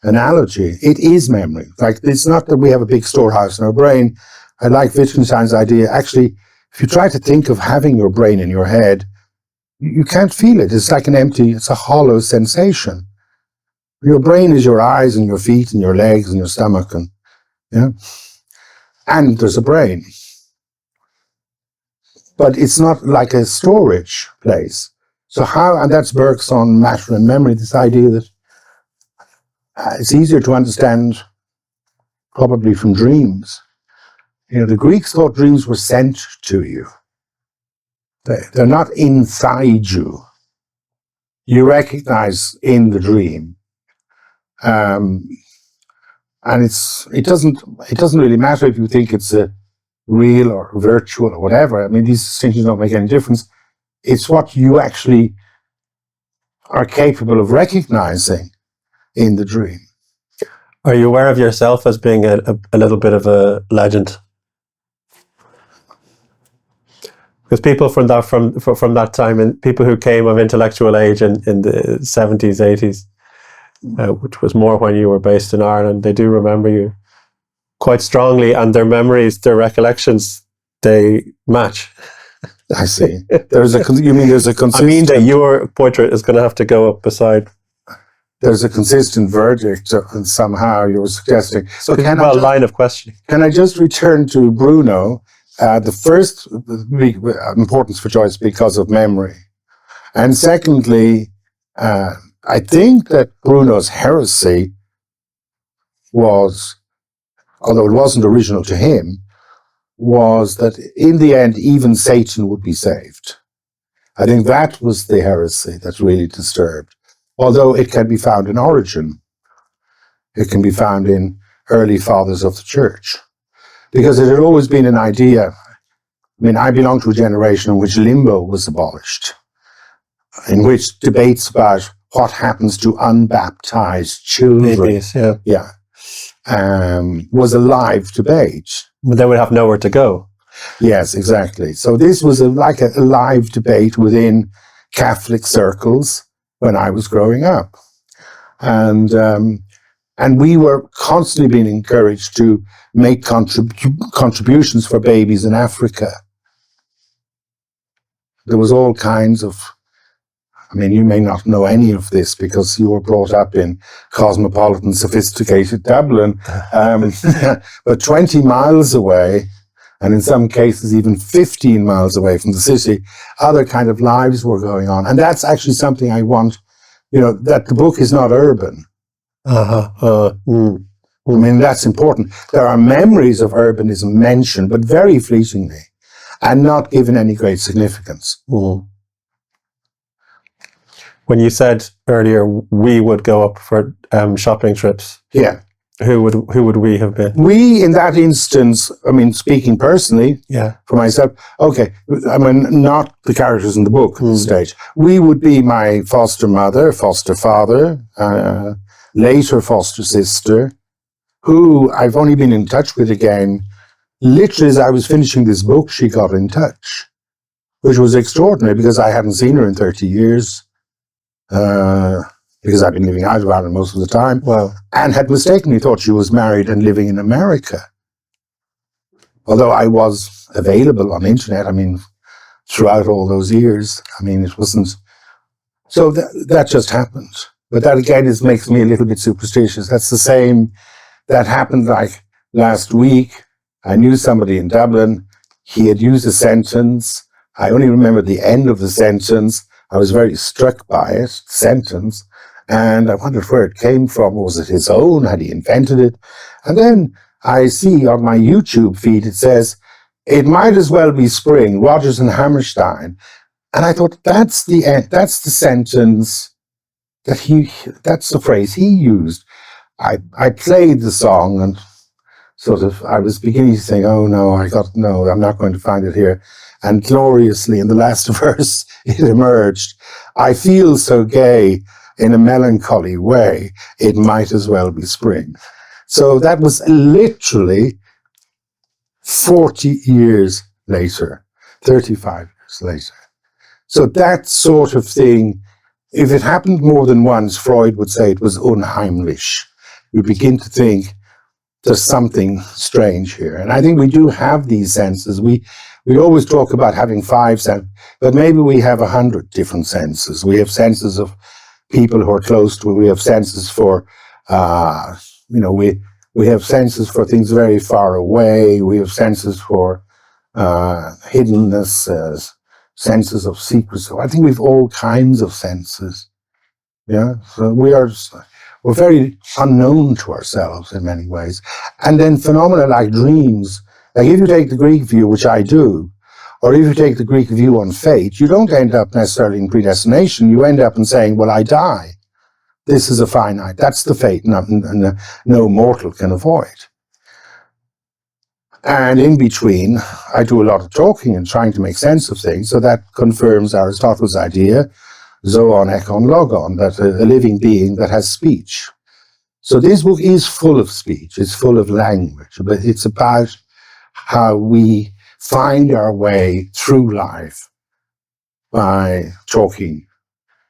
analogy. It is memory. Like, it's not that we have a big storehouse in our brain. I like Wittgenstein's idea. Actually, if you try to think of having your brain in your head, you can't feel it. It's like it's a hollow sensation. Your brain is your eyes and your feet and your legs and your stomach, and there's a brain. But it's not like a storage place. So and that's Bergson, matter and memory, this idea that it's easier to understand probably from dreams. The Greeks thought dreams were sent to you. They're not inside you. You recognize in the dream. And it doesn't really matter if you think it's a real or virtual or whatever. I mean, these distinctions don't make any difference. It's what you actually are capable of recognizing in the dream. Are you aware of yourself as being a little bit of a legend? Because people from that time, and people who came of intellectual age in the 70s, 80s, which was more when you were based in Ireland, they do remember you quite strongly, and their memories, their recollections, they match. I see. There's a consistent... I mean that your portrait is going to have to go up beside... There's a consistent verdict, and somehow you're suggesting... So line of questioning. Can I just return to Bruno? The first importance for Joyce because of memory. And secondly, I think that Bruno's heresy was, although it wasn't original to him, was that in the end, even Satan would be saved. I think that was the heresy that really disturbed. Although it can be found in Origen. It can be found in early fathers of the church. Because it had always been an idea. I mean, I belong to a generation in which limbo was abolished, in which debates about what happens to unbaptized children Babies, was a live debate. But they would have nowhere to go. Yes, exactly. So this was like a live debate within Catholic circles when I was growing up. And And we were constantly being encouraged to make contributions for babies in Africa. There was all kinds of, I mean, you may not know any of this because you were brought up in cosmopolitan, sophisticated Dublin, but 20 miles away, and in some cases even 15 miles away from the city, other kind of lives were going on. And that's actually something I want, that the book is not urban. I mean, that's important. There are memories of urbanism mentioned, but very fleetingly, and not given any great significance. When you said earlier we would go up for shopping trips, yeah, who would we have been? We, in that instance, I mean, speaking personally, for myself, okay, I mean, not the characters in the book at this stage. We would be my foster mother, foster father, later foster sister, who I've only been in touch with again. Literally, as I was finishing this book, she got in touch, which was extraordinary because I hadn't seen her in 30 years, because I'd been living out of Ireland most of the time, and had mistakenly thought she was married and living in America. Although I was available on the internet, I mean, throughout all those years, I mean, it wasn't... So that just happened. But that, again, makes me a little bit superstitious. That's the same... That happened like last week. I knew somebody in Dublin. He had used a sentence. I only remember the end of the sentence. I was very struck by it, sentence, and I wondered where it came from. Was it his own? Had he invented it? And then I see on my YouTube feed, it says, "It might as well be spring, Rodgers and Hammerstein." And I thought, that's the end. That's the sentence that's the phrase he used. I played the song and sort of, I was beginning to think, oh no, I'm not going to find it here. And gloriously, in the last verse, it emerged. "I feel so gay in a melancholy way, it might as well be spring." So that was literally 40 years later, 35 years later. So that sort of thing, if it happened more than once, Freud would say it was unheimlich. You begin to think there's something strange here. And I think we do have these senses. We always talk about having 5 senses, but maybe we have 100 different senses. We have senses of people who are close to us. We have senses for, we have senses for things very far away. We have senses for hiddenness, senses of secrecy. I think we've all kinds of senses. Yeah, so we're very unknown to ourselves in many ways. And then phenomena like dreams, like if you take the Greek view, which I do, or if you take the Greek view on fate, you don't end up necessarily in predestination. You end up in saying, well, I die. This is a finite. That's the fate no mortal can avoid. And in between, I do a lot of talking and trying to make sense of things. So that confirms Aristotle's idea, zoon, ekon, logon, that a living being that has speech. So this book is full of speech. It's full of language, but it's about how we find our way through life by talking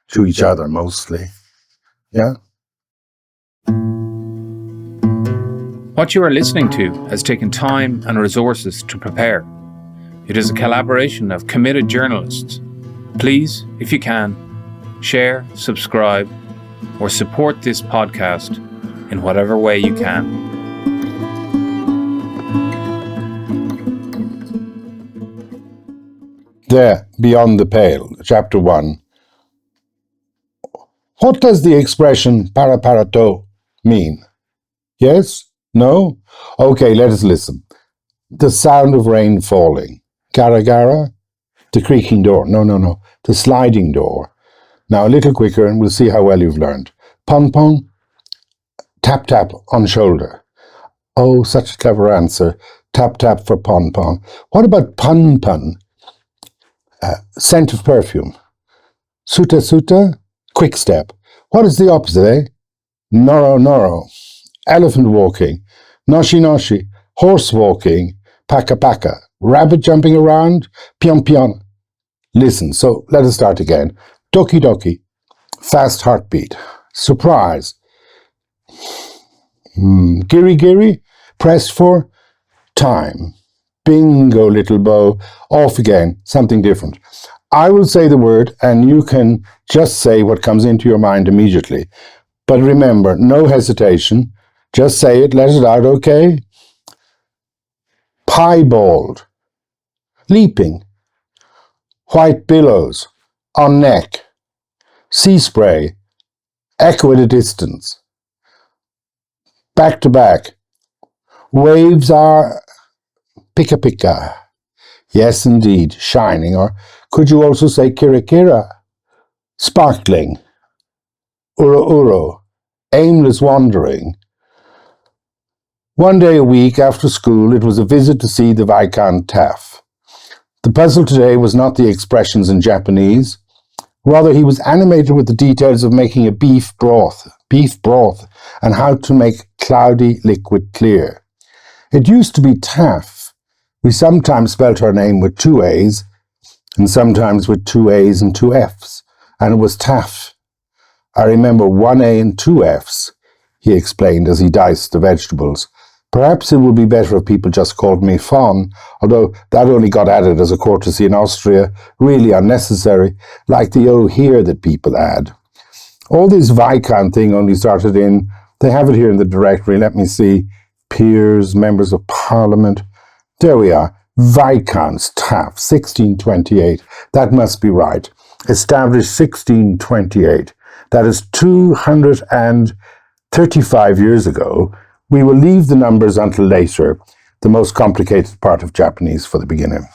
to each other mostly. Yeah. What you are listening to has taken time and resources to prepare. It is a collaboration of committed journalists. Please, if you can, share, subscribe, or support this podcast in whatever way you can. There, Beyond the Pale, Chapter 1. What does the expression paraparato mean? Yes? No? Okay, let us listen. The sound of rain falling. Gara gara? The creaking door. No. The sliding door. Now a little quicker and we'll see how well you've learned. Pon pon. Tap tap on shoulder. Oh, such a clever answer. Tap tap for pon pon. What about pun pun? Scent of perfume. Suta suta. Quick step. What is the opposite, eh? Noro noro. Elephant walking. Noshi noshi. Horse walking. Paka paka. Rabbit jumping around. Pion pion. Listen, so let us start again. Doki doki. Fast heartbeat. Surprise. Giri giri, pressed for time. Bingo, little bow, off again, something different. I will say the word and you can just say what comes into your mind immediately. But remember, no hesitation. Just say it, let it out, okay? Piebald, leaping, white billows, on neck, sea spray, echo at a distance, back to back. Waves are pika pika. Yes, indeed, shining. Or could you also say kira kira? Sparkling. Uro uro. Aimless wandering. One day a week after school, it was a visit to see the Viscount Taff. The puzzle today was not the expressions in Japanese. Rather, he was animated with the details of making a beef broth, and how to make cloudy liquid clear. It used to be Taff. We sometimes spelt her name with 2 A's, and sometimes with 2 A's and 2 F's, and it was Taff. I remember 1 A and 2 F's, he explained as he diced the vegetables. Perhaps it would be better if people just called me Fawn, although that only got added as a courtesy in Austria, really unnecessary, like the O here that people add. All this Viscount thing only started in, they have it here in the directory, let me see, peers, members of parliament. There we are, Viscounts Taff, 1628. That must be right. Established 1628. That is 235 years ago. We will leave the numbers until later, the most complicated part of Japanese for the beginner.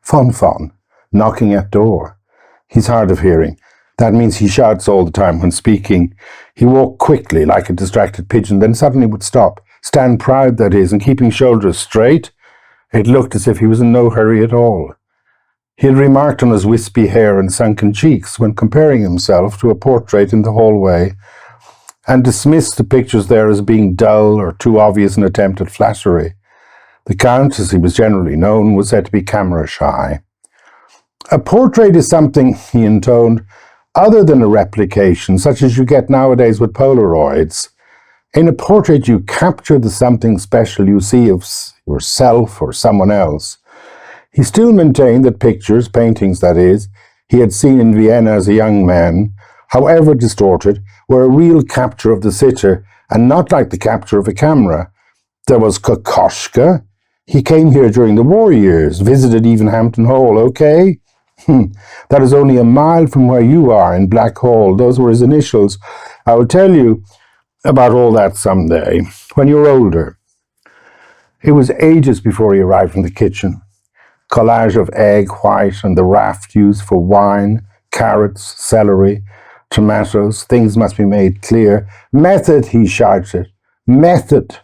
Fon, knocking at door. He's hard of hearing. That means he shouts all the time when speaking. He walked quickly like a distracted pigeon, then suddenly would stop, stand proud that is, and keeping shoulders straight. It looked as if he was in no hurry at all. He had remarked on his wispy hair and sunken cheeks when comparing himself to a portrait in the hallway, and dismissed the pictures there as being dull or too obvious an attempt at flattery. The Count, as he was generally known, was said to be camera shy. A portrait is something, he intoned, other than a replication, such as you get nowadays with Polaroids. In a portrait you capture the something special you see of yourself or someone else. He still maintained that pictures, paintings that is, he had seen in Vienna as a young man, however distorted, were a real capture of the sitter, and not like the capture of a camera. There was Kokoschka. He came here during the war years, visited even Hampton Hall, okay? That is only a mile from where you are in Black Hall. Those were his initials. I will tell you about all that someday, when you're older. It was ages before he arrived in the kitchen. Collage of egg white and the raft used for wine, carrots, celery, tomatoes, things must be made clear. Method, he shouted. Method.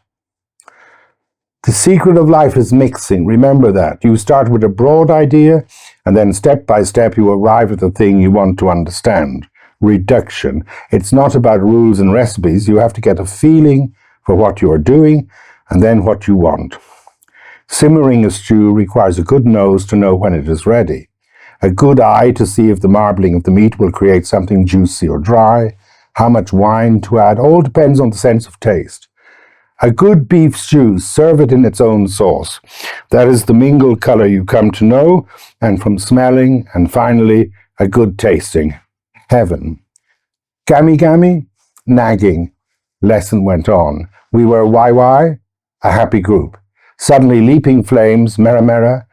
The secret of life is mixing. Remember that. You start with a broad idea, and then step by step you arrive at the thing you want to understand. Reduction. It's not about rules and recipes. You have to get a feeling for what you are doing, and then what you want. Simmering a stew requires a good nose to know when it is ready, a good eye to see if the marbling of the meat will create something juicy or dry, how much wine to add, all depends on the sense of taste. A good beef stew, serve it in its own sauce. That is the mingled color you come to know, and from smelling, and finally, a good tasting. Heaven. Gammy, nagging. Lesson went on. We were YY, a happy group. Suddenly leaping flames, mera,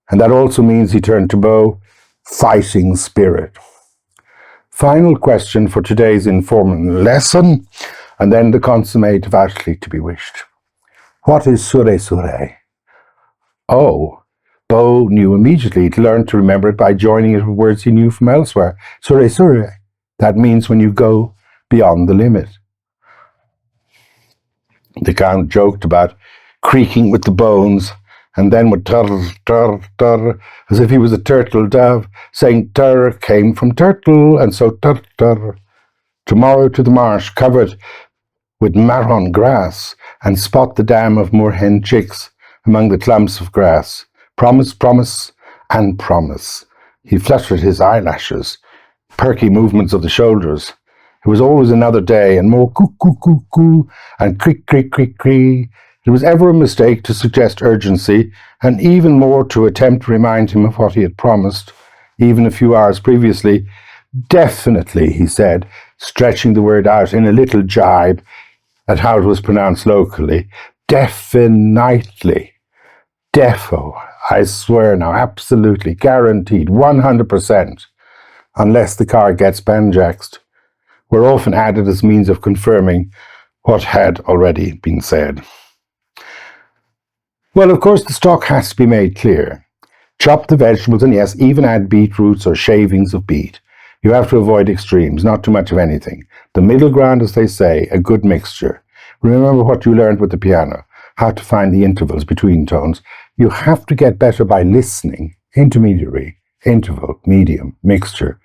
and that also means he turned to bow, fighting spirit. Final question for today's informal lesson, and then the consummate vastly to be wished. What is sure? Oh, Bo knew immediately. He learned to remember it by joining it with words he knew from elsewhere. Sure. That means when you go beyond the limit. The Count joked about creaking with the bones, and then would tur, as if he was a turtle dove, saying tur came from turtle, and so tur. Tomorrow to the marsh, covered with marron grass, and spot the dam of moorhen chicks among the clumps of grass. Promise, and promise. He fluttered his eyelashes, perky movements of the shoulders. It was always another day, and more coo, coo, coo, coo, and creak, creak, creak, creak. It was ever a mistake to suggest urgency, and even more to attempt to remind him of what he had promised, even a few hours previously. Definitely, he said, stretching the word out in a little jibe at how it was pronounced locally. Definitely. Defo. I swear now, absolutely, guaranteed, 100%, unless the car gets banjaxed, were often added as means of confirming what had already been said. Well, of course, the stock has to be made clear. Chop the vegetables, and yes, even add beetroots or shavings of beet. You have to avoid extremes, not too much of anything. The middle ground, as they say, a good mixture. Remember what you learned with the piano, how to find the intervals between tones. You have to get better by listening. Intermediary, interval, medium, mixture,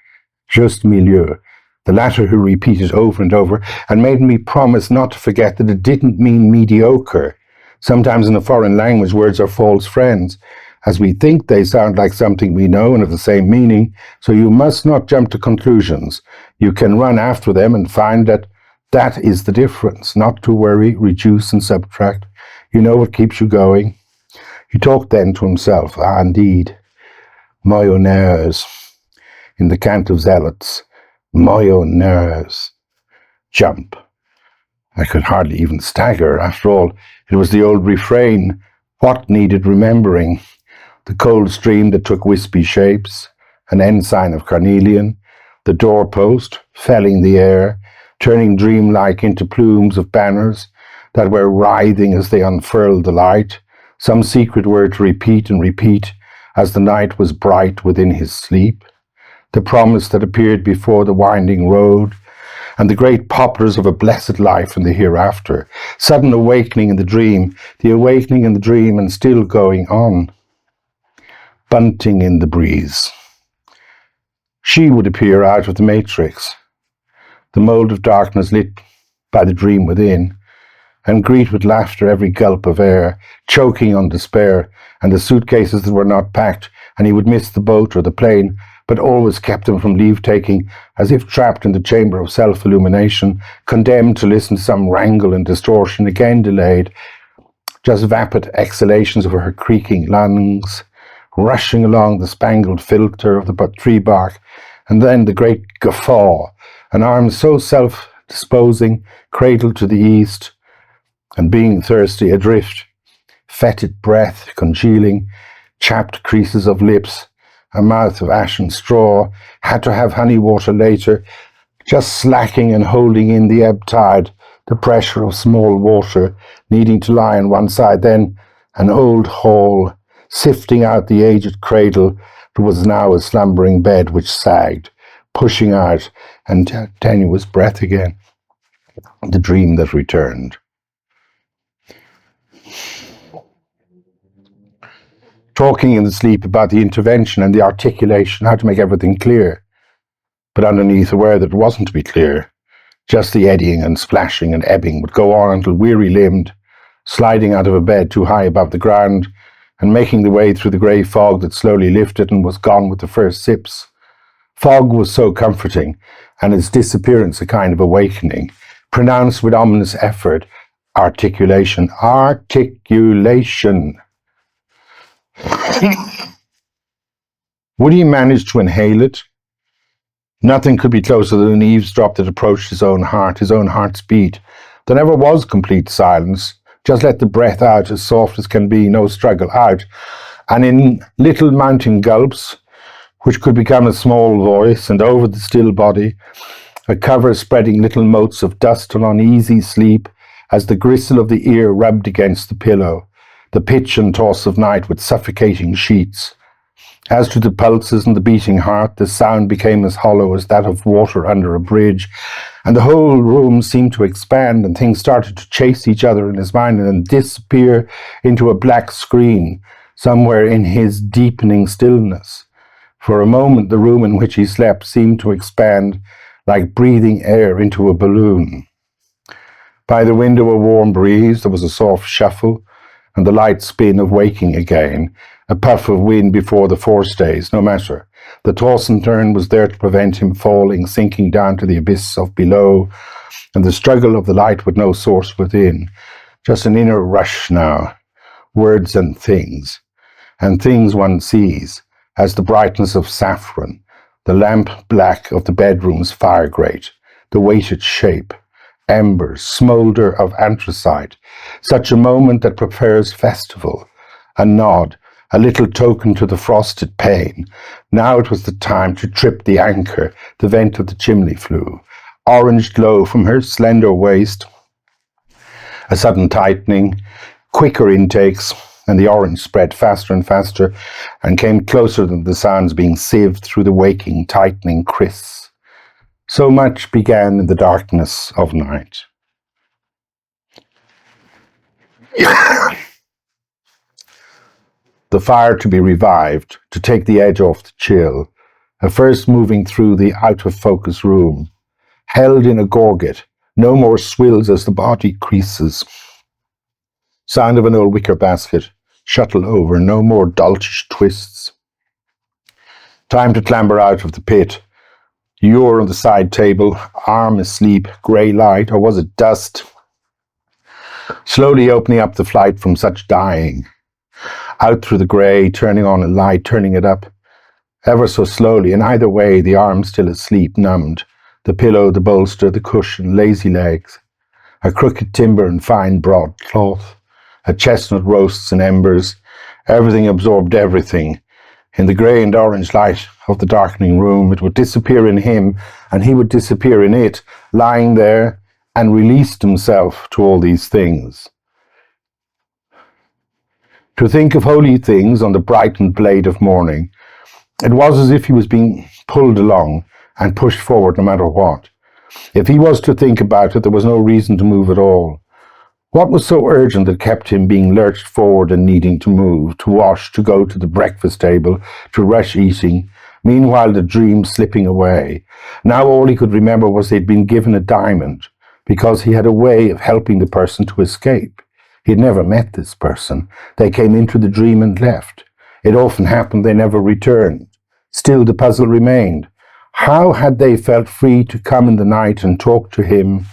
juste milieu. The latter who repeated over and over and made me promise not to forget that it didn't mean mediocre. Sometimes in a foreign language, words are false friends, as we think they sound like something we know and have the same meaning, so you must not jump to conclusions. You can run after them and find that that is the difference, not to worry, reduce and subtract. You know what keeps you going. He talked then to himself, indeed, moyonnaires, in the cant of zealots, moyonnaires, jump. I could hardly even stagger. After all, it was the old refrain, what needed remembering? The cold stream that took wispy shapes, an ensign of carnelian, the doorpost, felling the air, turning dreamlike into plumes of banners that were writhing as they unfurled the light, some secret word to repeat and repeat as the night was bright within his sleep, the promise that appeared before the winding road, and the great poplars of a blessed life in the hereafter, sudden awakening in the dream, the awakening in the dream and still going on, bunting in the breeze. She would appear out of the matrix, the mold of darkness lit by the dream within, and greet with laughter every gulp of air, choking on despair, and the suitcases that were not packed, and he would miss the boat or the plane, but always kept him from leave-taking, as if trapped in the chamber of self-illumination, condemned to listen to some wrangle and distortion, again delayed, just vapid exhalations of her creaking lungs, rushing along the spangled filter of the tree bark, and then the great guffaw, an arm so self-disposing, cradled to the east, and being thirsty, adrift, fetid breath congealing, chapped creases of lips, a mouth of ashen straw, had to have honey water later, just slacking and holding in the ebb tide, the pressure of small water, needing to lie on one side, then an old hall, sifting out the aged cradle that was now a slumbering bed which sagged, pushing out, and tenuous breath again, the dream that returned. Talking in the sleep about the intervention and the articulation, how to make everything clear, but underneath aware that it wasn't to be clear. Just the eddying and splashing and ebbing would go on until weary-limbed, sliding out of a bed too high above the ground, and making the way through the grey fog that slowly lifted and was gone with the first sips. Fog was so comforting, and its disappearance a kind of awakening, pronounced with ominous effort, articulation, articulation. Would he manage to inhale it? Nothing could be closer than an eavesdrop that approached his own heart's beat. There never was complete silence. Just let the breath out as soft as can be, no struggle, out. And in little mounting gulps, which could become a small voice, and over the still body, a cover spreading little motes of dust on uneasy sleep as the gristle of the ear rubbed against the pillow, the pitch and toss of night with suffocating sheets. As to the pulses and the beating heart, the sound became as hollow as that of water under a bridge, and the whole room seemed to expand, and things started to chase each other in his mind and then disappear into a black screen somewhere in his deepening stillness. For a moment, the room in which he slept seemed to expand like breathing air into a balloon. By the window, a warm breeze, there was a soft shuffle, and the light spin of waking again, a puff of wind before the forestays, no matter. The toss and turn was there to prevent him falling, sinking down to the abyss of below, and the struggle of the light with no source within. Just an inner rush now, words and things one sees, as the brightness of saffron, the lamp black of the bedroom's fire grate, the weighted shape, embers, smoulder of anthracite, such a moment that prepares festival, a nod, a little token to the frosted pane. Now it was the time to trip the anchor, the vent of the chimney flue. Orange glow from her slender waist, a sudden tightening, quicker intakes, and the orange spread faster and faster and came closer than the sounds being sieved through the waking, tightening crisps. So much began in the darkness of night. The fire to be revived, to take the edge off the chill, at first moving through the out-of-focus room, held in a gorget, no more swills as the body creases. Sound of an old wicker basket, shuttle over, no more dolcish twists. Time to clamber out of the pit. You're on the side table, arm asleep, grey light, or was it dust? Slowly opening up the flight from such dying. Out through the grey, turning on a light, turning it up. Ever so slowly, and either way, the arm still asleep, numbed. The pillow, the bolster, the cushion, lazy legs. A crooked timber and fine broad cloth. A chestnut roasts and embers. Everything absorbed everything. In the grey and orange light of the darkening room, it would disappear in him, and he would disappear in it, lying there, and released himself to all these things. To think of holy things on the brightened blade of morning, it was as if he was being pulled along and pushed forward no matter what. If he was to think about it, there was no reason to move at all. What was so urgent that kept him being lurched forward and needing to move, to wash, to go to the breakfast table, to rush eating, meanwhile the dream slipping away? Now all he could remember was they'd been given a diamond, because he had a way of helping the person to escape. He'd never met this person. They came into the dream and left. It often happened they never returned. Still the puzzle remained. How had they felt free to come in the night and talk to him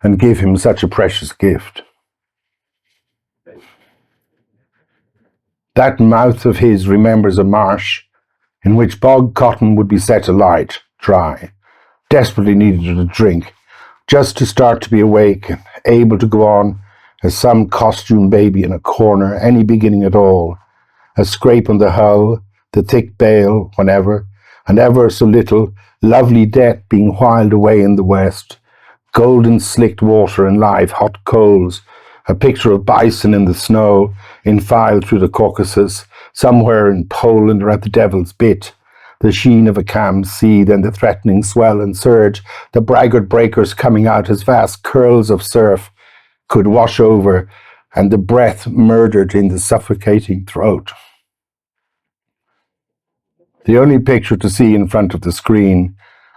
and give him such a precious gift? That mouth of his remembers a marsh in which bog cotton would be set alight, dry. Desperately needed a drink, just to start to be awake and able to go on as some costume baby in a corner, any beginning at all. A scrape on the hull, the thick bale, whenever, and ever so little, lovely death being whiled away in the west. Golden slicked water and live hot coals. A picture of bison in the snow, in file through the Caucasus, somewhere in Poland or at the Devil's Bit. The sheen of a calm sea, then the threatening swell and surge, the braggart breakers coming out as vast curls of surf could wash over, and the breath murdered in the suffocating throat. The only picture to see in front of the screen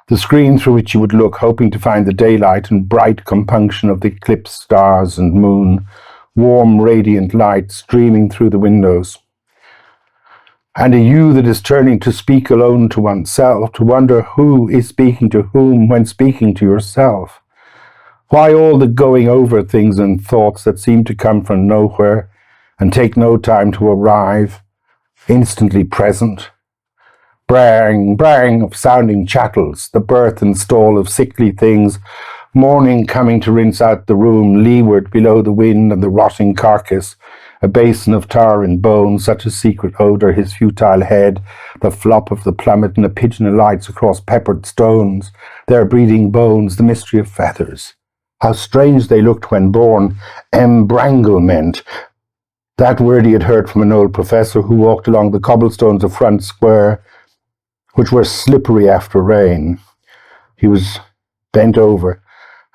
through which you would look, hoping to find the daylight and bright compunction of the eclipsed stars and moon, warm, radiant light streaming through the windows. And a you that is turning to speak alone to oneself, to wonder who is speaking to whom when speaking to yourself. Why all the going over things and thoughts that seem to come from nowhere and take no time to arrive, instantly present? Brang, brang of sounding chattels, the birth and stall of sickly things, morning coming to rinse out the room, leeward below the wind and the rotting carcass, a basin of tar and bone, such a secret odour, his futile head, the flop of the plummet and a pigeon alights across peppered stones, their breathing bones, the mystery of feathers. How strange they looked when born, embranglement, that word he had heard from an old professor who walked along the cobblestones of Front Square, which were slippery after rain. He was bent over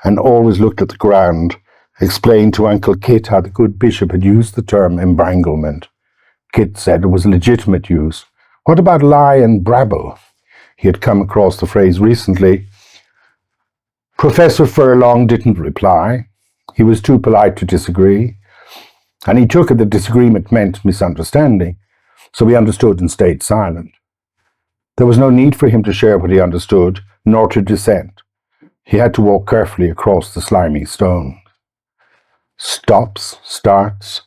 and always looked at the ground, explained to Uncle Kit how the good bishop had used the term embranglement. Kit said it was legitimate use. What about lie and brabble? He had come across the phrase recently. Professor Furlong didn't reply. He was too polite to disagree, and he took it that disagreement meant misunderstanding, so he understood and stayed silent. There was no need for him to share what he understood, nor to dissent. He had to walk carefully across the slimy stone. Stops, starts,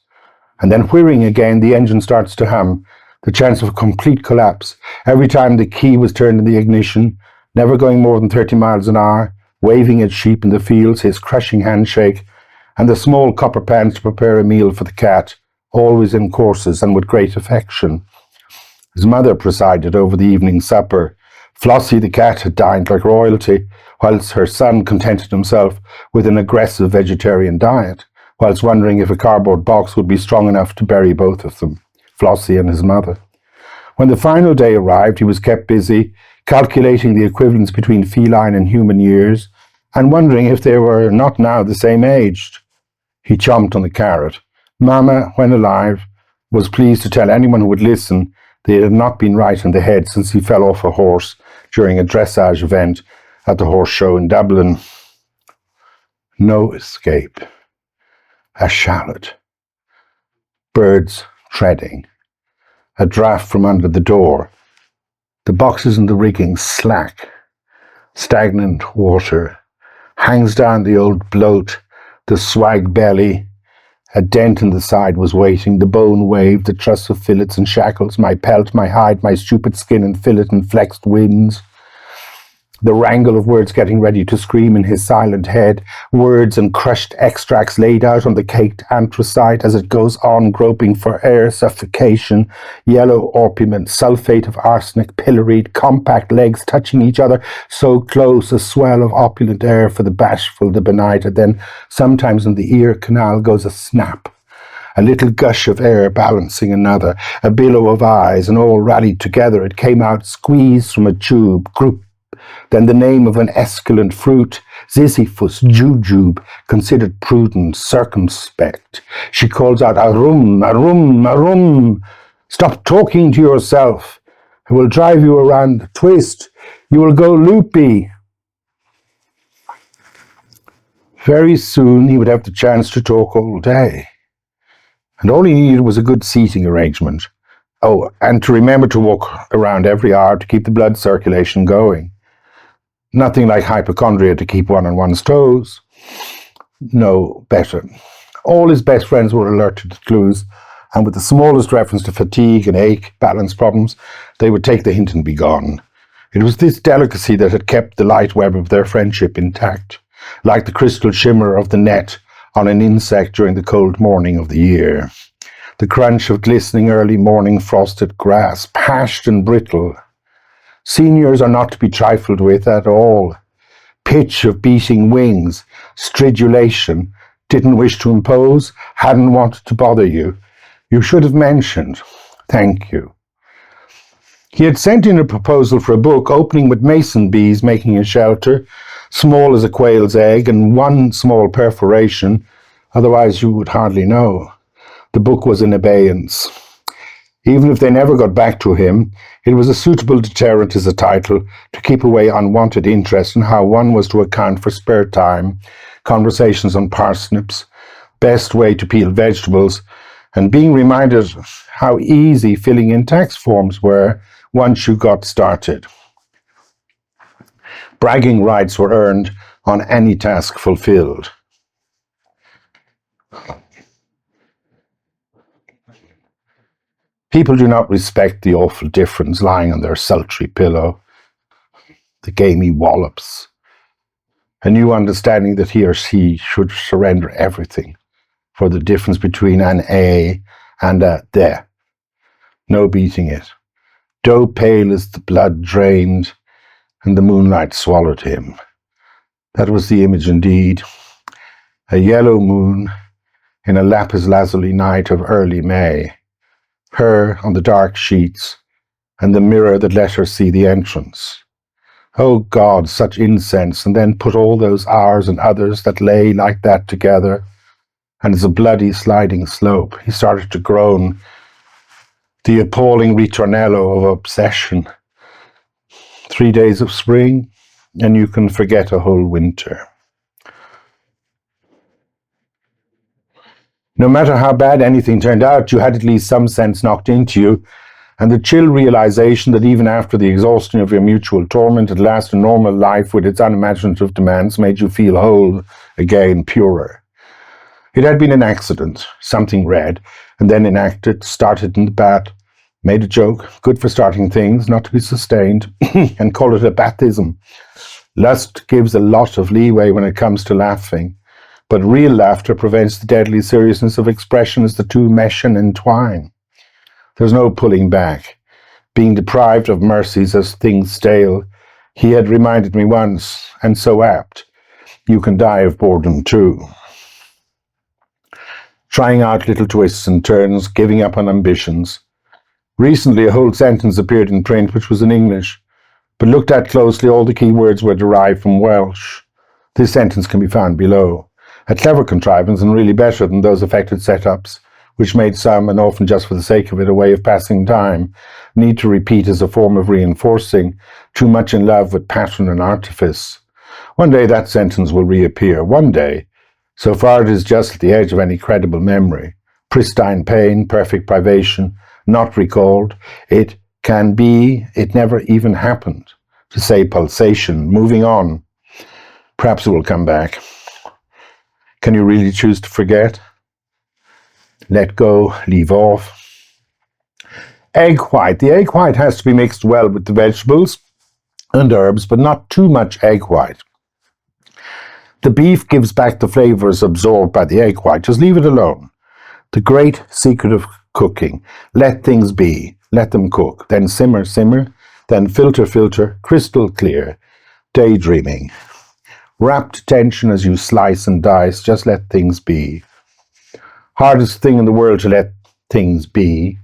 and then whirring again, the engine starts to hum. The chance of a complete collapse. Every time the key was turned in the ignition, never going more than 30 miles an hour, waving at sheep in the fields, his crushing handshake, and the small copper pans to prepare a meal for the cat, always in courses and with great affection. His mother presided over the evening supper. Flossie the cat had dined like royalty, whilst her son contented himself with an aggressive vegetarian diet, whilst wondering if a cardboard box would be strong enough to bury both of them, Flossie and his mother. When the final day arrived, he was kept busy, calculating the equivalence between feline and human years, and wondering if they were not now the same age. He chomped on the carrot. Mama, when alive, was pleased to tell anyone who would listen that he had not been right in the head since he fell off a horse during a dressage event at the horse show in Dublin. No escape. A shallot. Birds treading. A draught from under the door. The boxes in the rigging slack. Stagnant water. Hangs down the old bloat, the swag belly. A dent in the side was waiting, the bone waved, the truss of fillets and shackles, my pelt, my hide, my stupid skin and fillet and flexed wings. The wrangle of words getting ready to scream in his silent head, words and crushed extracts laid out on the caked anthracite as it goes on groping for air, suffocation, yellow orpiment, sulphate of arsenic, pilloried, compact legs touching each other, so close, a swell of opulent air for the bashful, the benighted. Then sometimes in the ear canal goes a snap. A little gush of air balancing another, a billow of eyes, and all rallied together. It came out squeezed from a tube, group. Then the name of an esculent fruit, Sisyphus, jujube, considered prudent, circumspect. She calls out, arum, arum, arum. Stop talking to yourself. I will drive you around the twist. You will go loopy. Very soon he would have the chance to talk all day. And all he needed was a good seating arrangement. Oh, and to remember to walk around every hour to keep the blood circulation going. Nothing like hypochondria to keep one on one's toes. No, better. All his best friends were alert to the clues, and with the smallest reference to fatigue and ache, balance problems, they would take the hint and be gone. It was this delicacy that had kept the light web of their friendship intact, like the crystal shimmer of the net on an insect during the cold morning of the year. The crunch of glistening early morning frosted grass, pashed and brittle. Seniors are not to be trifled with at all. Pitch of beating wings, stridulation, didn't wish to impose, hadn't wanted to bother you. You should have mentioned. Thank you. He had sent in a proposal for a book opening with mason bees making a shelter, small as a quail's egg, and one small perforation, otherwise you would hardly know. The book was in abeyance. Even if they never got back to him, it was a suitable deterrent as a title to keep away unwanted interest in how one was to account for spare time, conversations on parsnips, best way to peel vegetables, and being reminded how easy filling in tax forms were once you got started. Bragging rights were earned on any task fulfilled. People do not respect the awful difference lying on their sultry pillow, the gamey wallops, a new understanding that he or she should surrender everything for the difference between an A and a de. No beating it. Dough pale as the blood drained, and the moonlight swallowed him. That was the image indeed. A yellow moon in a lapis lazuli night of early May. Her on the dark sheets, and the mirror that let her see the entrance. Oh God, such incense, and then put all those hours and others that lay like that together, and it's a bloody sliding slope. He started to groan. The appalling ritornello of obsession. 3 days of spring, and you can forget a whole winter. No matter how bad anything turned out, you had at least some sense knocked into you, and the chill realization that even after the exhaustion of your mutual torment, at last a normal life with its unimaginative demands made you feel whole again, purer. It had been an accident, something read, and then enacted, started in the bat, made a joke, good for starting things, not to be sustained, and call it a baptism. Lust gives a lot of leeway when it comes to laughing, but real laughter prevents the deadly seriousness of expression as the two mesh and entwine. There's no pulling back. Being deprived of mercies as things stale, he had reminded me once, and so apt, you can die of boredom too. Trying out little twists and turns, giving up on ambitions. Recently, a whole sentence appeared in print which was in English, but looked at closely, all the key words were derived from Welsh. This sentence can be found below. A clever contrivance and really better than those affected setups, which made some, and often just for the sake of it, a way of passing time, need to repeat as a form of reinforcing, too much in love with pattern and artifice. One day that sentence will reappear. One day, so far it is just at the edge of any credible memory. Pristine pain, perfect privation, not recalled. It can be, it never even happened. To say pulsation, moving on. Perhaps it will come back. Can you really choose to forget? Let go, leave off. Egg white. The egg white has to be mixed well with the vegetables and herbs, but not too much egg white. The beef gives back the flavors absorbed by the egg white. Just leave it alone. The great secret of cooking. Let things be. Let them cook. Then simmer, simmer. Then filter, filter. Crystal clear. Daydreaming. Rapt attention as you slice and dice. Just let things be. Hardest thing in the world to let things be.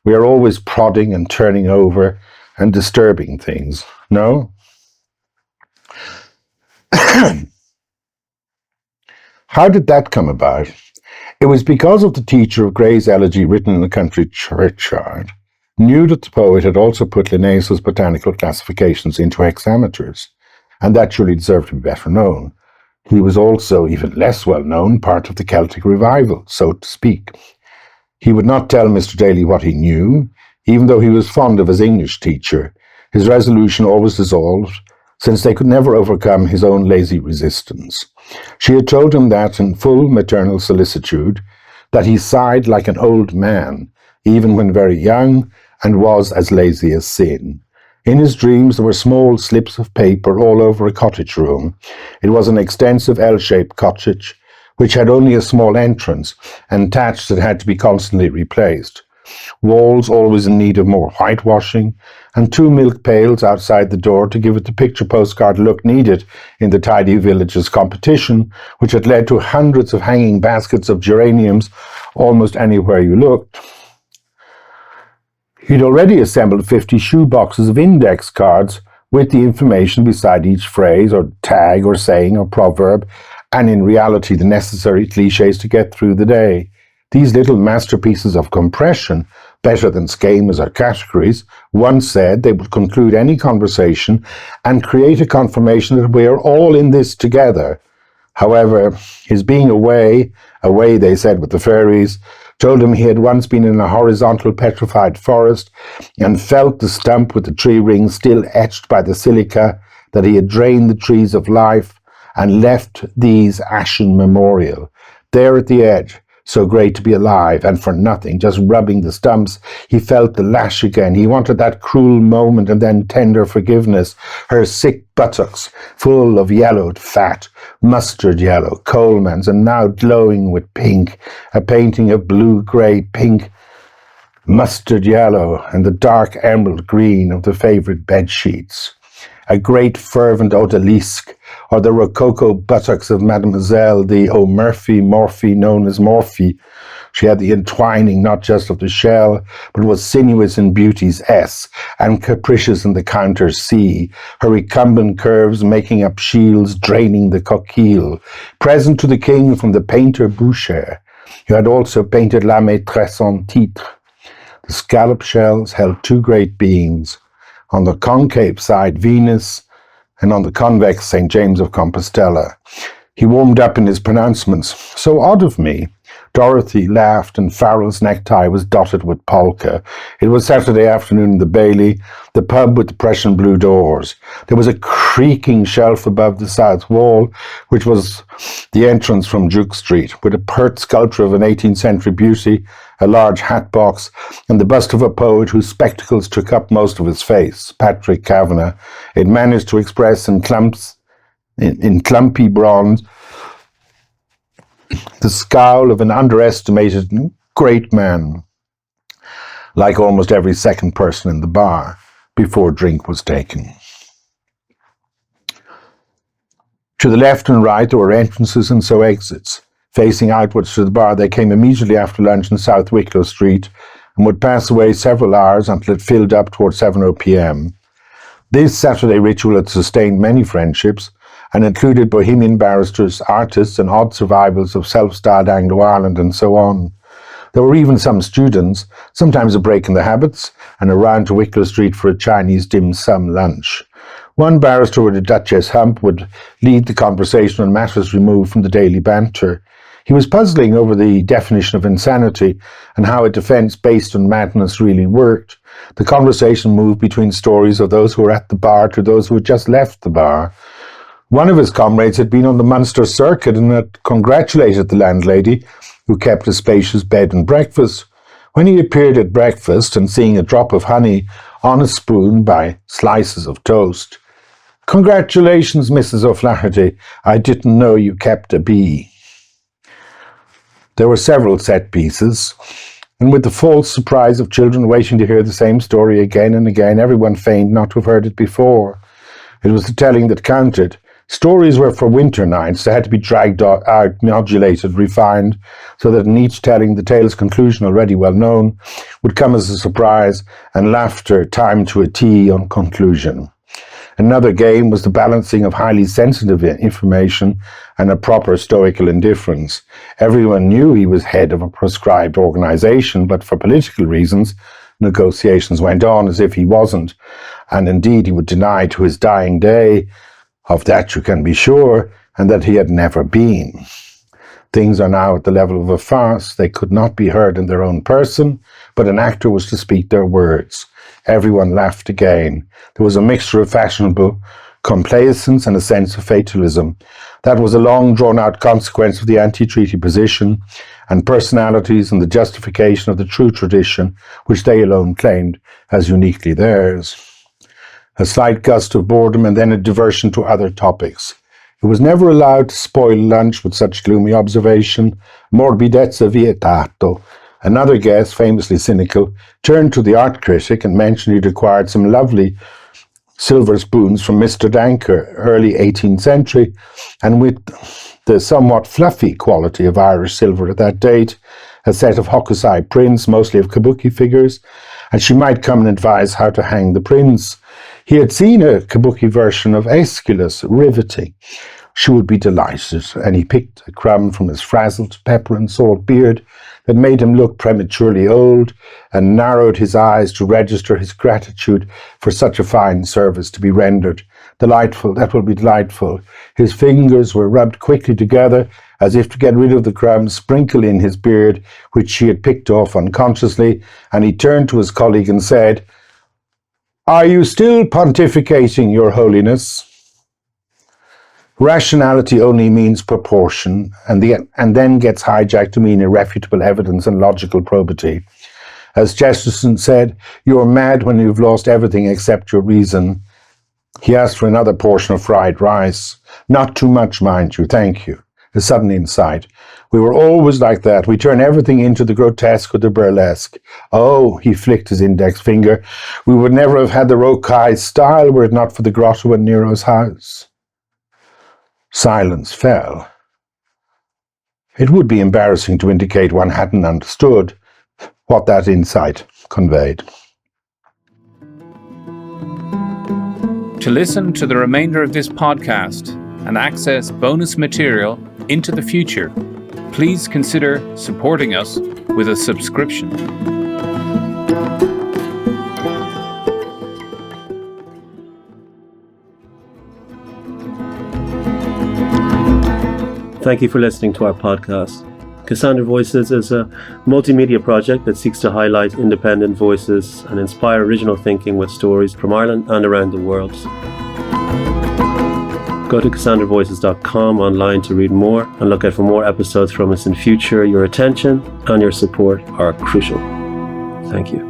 We are always prodding and turning over and disturbing things. No? How did that come about? It was because of the teacher of Gray's elegy written in the country churchyard, knew that the poet had also put Linnaeus' botanical classifications into hexameters, and that surely deserved to be better known. He was also, even less well known, part of the Celtic revival, so to speak. He would not tell Mr. Daly what he knew, even though he was fond of his English teacher. His resolution always dissolved, since they could never overcome his own lazy resistance. She had told him that, in full maternal solicitude, that he sighed like an old man, even when very young, and was as lazy as sin. In his dreams there were small slips of paper all over a cottage room. It was an extensive L-shaped cottage, which had only a small entrance, and thatch that had to be constantly replaced. Walls always in need of more whitewashing, and 2 milk pails outside the door to give it the picture postcard look needed in the tidy village's competition, which had led to hundreds of hanging baskets of geraniums almost anywhere you looked. He'd already assembled 50 shoe boxes of index cards with the information beside each phrase or tag or saying or proverb, and in reality the necessary cliches to get through the day. These little masterpieces of compression, better than schemas or categories, once said they would conclude any conversation and create a confirmation that we are all in this together. However, his being away they said with the fairies, told him he had once been in a horizontal petrified forest and felt the stump with the tree ring still etched by the silica, that he had drained the trees of life and left these ashen memorial. There at the edge, so great to be alive, and for nothing, just rubbing the stumps, he felt the lash again. He wanted that cruel moment and then tender forgiveness. Her sick buttocks, full of yellowed fat, mustard yellow, Coleman's, and now glowing with pink, a painting of blue-grey pink, mustard yellow, and the dark emerald green of the favourite bed sheets. A great fervent odalisque, or the rococo buttocks of Mademoiselle, the O'Murphy, Morphy, known as Morphy. She had the entwining not just of the shell, but was sinuous in beauty's S, and capricious in the counter C, her recumbent curves making up shields, draining the coquille. Present to the king from the painter Boucher, who had also painted La Maîtresse en titre. The scallop shells held 2 great beings. On the concave side, Venus, and on the convex, St. James of Compostela. He warmed up in his pronouncements. So odd of me Dorothy laughed and Farrell's necktie was dotted with polka. It was Saturday afternoon in the Bailey, the pub with the Prussian blue doors. There was a creaking shelf above the south wall, which was the entrance from Duke Street, with a pert sculpture of an 18th century beauty, a large hat box, and the bust of a poet whose spectacles took up most of his face, Patrick Kavanagh. It managed to express in clumpy bronze the scowl of an underestimated great man, like almost every second person in the bar, before drink was taken. To the left and right there were entrances and so exits. Facing outwards to the bar, they came immediately after lunch in South Wicklow Street and would pass away several hours until it filled up towards 7 p.m. This Saturday ritual had sustained many friendships and included bohemian barristers, artists, and odd survivals of self-styled Anglo-Ireland and so on. There were even some students, sometimes a break in the habits, and a round to Wicklow Street for a Chinese dim sum lunch. One barrister with a Duchess hump would lead the conversation on matters removed from the daily banter. He was puzzling over the definition of insanity and how a defence based on madness really worked. The conversation moved between stories of those who were at the bar to those who had just left the bar. One of his comrades had been on the Munster circuit and had congratulated the landlady, who kept a spacious bed and breakfast. When he appeared at breakfast and seeing a drop of honey on a spoon by slices of toast, "Congratulations, Mrs. O'Flaherty. I didn't know you kept a bee." There were several set pieces, and with the false surprise of children waiting to hear the same story again and again, everyone feigned not to have heard it before. It was the telling that counted. Stories were for winter nights. They had to be dragged out, modulated, refined, so that in each telling the tale's conclusion, already well known, would come as a surprise, and laughter timed to a T on conclusion. Another game was the balancing of highly sensitive information and a proper stoical indifference. Everyone knew he was head of a proscribed organization, but for political reasons, negotiations went on as if he wasn't, and indeed he would deny to his dying day, "Of that you can be sure," and that he had never been. Things are now at the level of a farce. They could not be heard in their own person, but an actor was to speak their words. Everyone laughed again. There was a mixture of fashionable complacence and a sense of fatalism. That was a long drawn-out consequence of the anti-treaty position and personalities and the justification of the true tradition, which they alone claimed as uniquely theirs. A slight gust of boredom and then a diversion to other topics. It was never allowed to spoil lunch with such gloomy observation. Morbidezza vietato. Another guest, famously cynical, turned to the art critic and mentioned he'd acquired some lovely silver spoons from Mr. Danker, early 18th century, and with the somewhat fluffy quality of Irish silver at that date, a set of hokusai prints, mostly of kabuki figures, and she might come and advise how to hang the prints. He had seen a kabuki version of Aeschylus, riveting. She would be delighted, and he picked a crumb from his frazzled pepper and salt beard that made him look prematurely old, and narrowed his eyes to register his gratitude for such a fine service to be rendered. Delightful, that will be delightful. His fingers were rubbed quickly together, as if to get rid of the crumbs, sprinkle in his beard, which she had picked off unconsciously, and he turned to his colleague and said, "Are you still pontificating, Your Holiness?" Rationality only means proportion, and then gets hijacked to mean irrefutable evidence and logical probity. As Chesterton said, "You're mad when you've lost everything except your reason." He asked for another portion of fried rice. "Not too much, mind you, thank you." A sudden insight. "We were always like that. We turn everything into the grotesque or the burlesque. Oh," he flicked his index finger, "we would never have had the rocaille style were it not for the grotto in Nero's house." Silence fell. It would be embarrassing to indicate one hadn't understood what that insight conveyed. To listen to the remainder of this podcast and access bonus material into the future, please consider supporting us with a subscription. Thank you for listening to our podcast. Cassandra Voices is a multimedia project that seeks to highlight independent voices and inspire original thinking with stories from Ireland and around the world. Go to CassandraVoices.com online to read more and look out for more episodes from us in future. Your attention and your support are crucial. Thank you.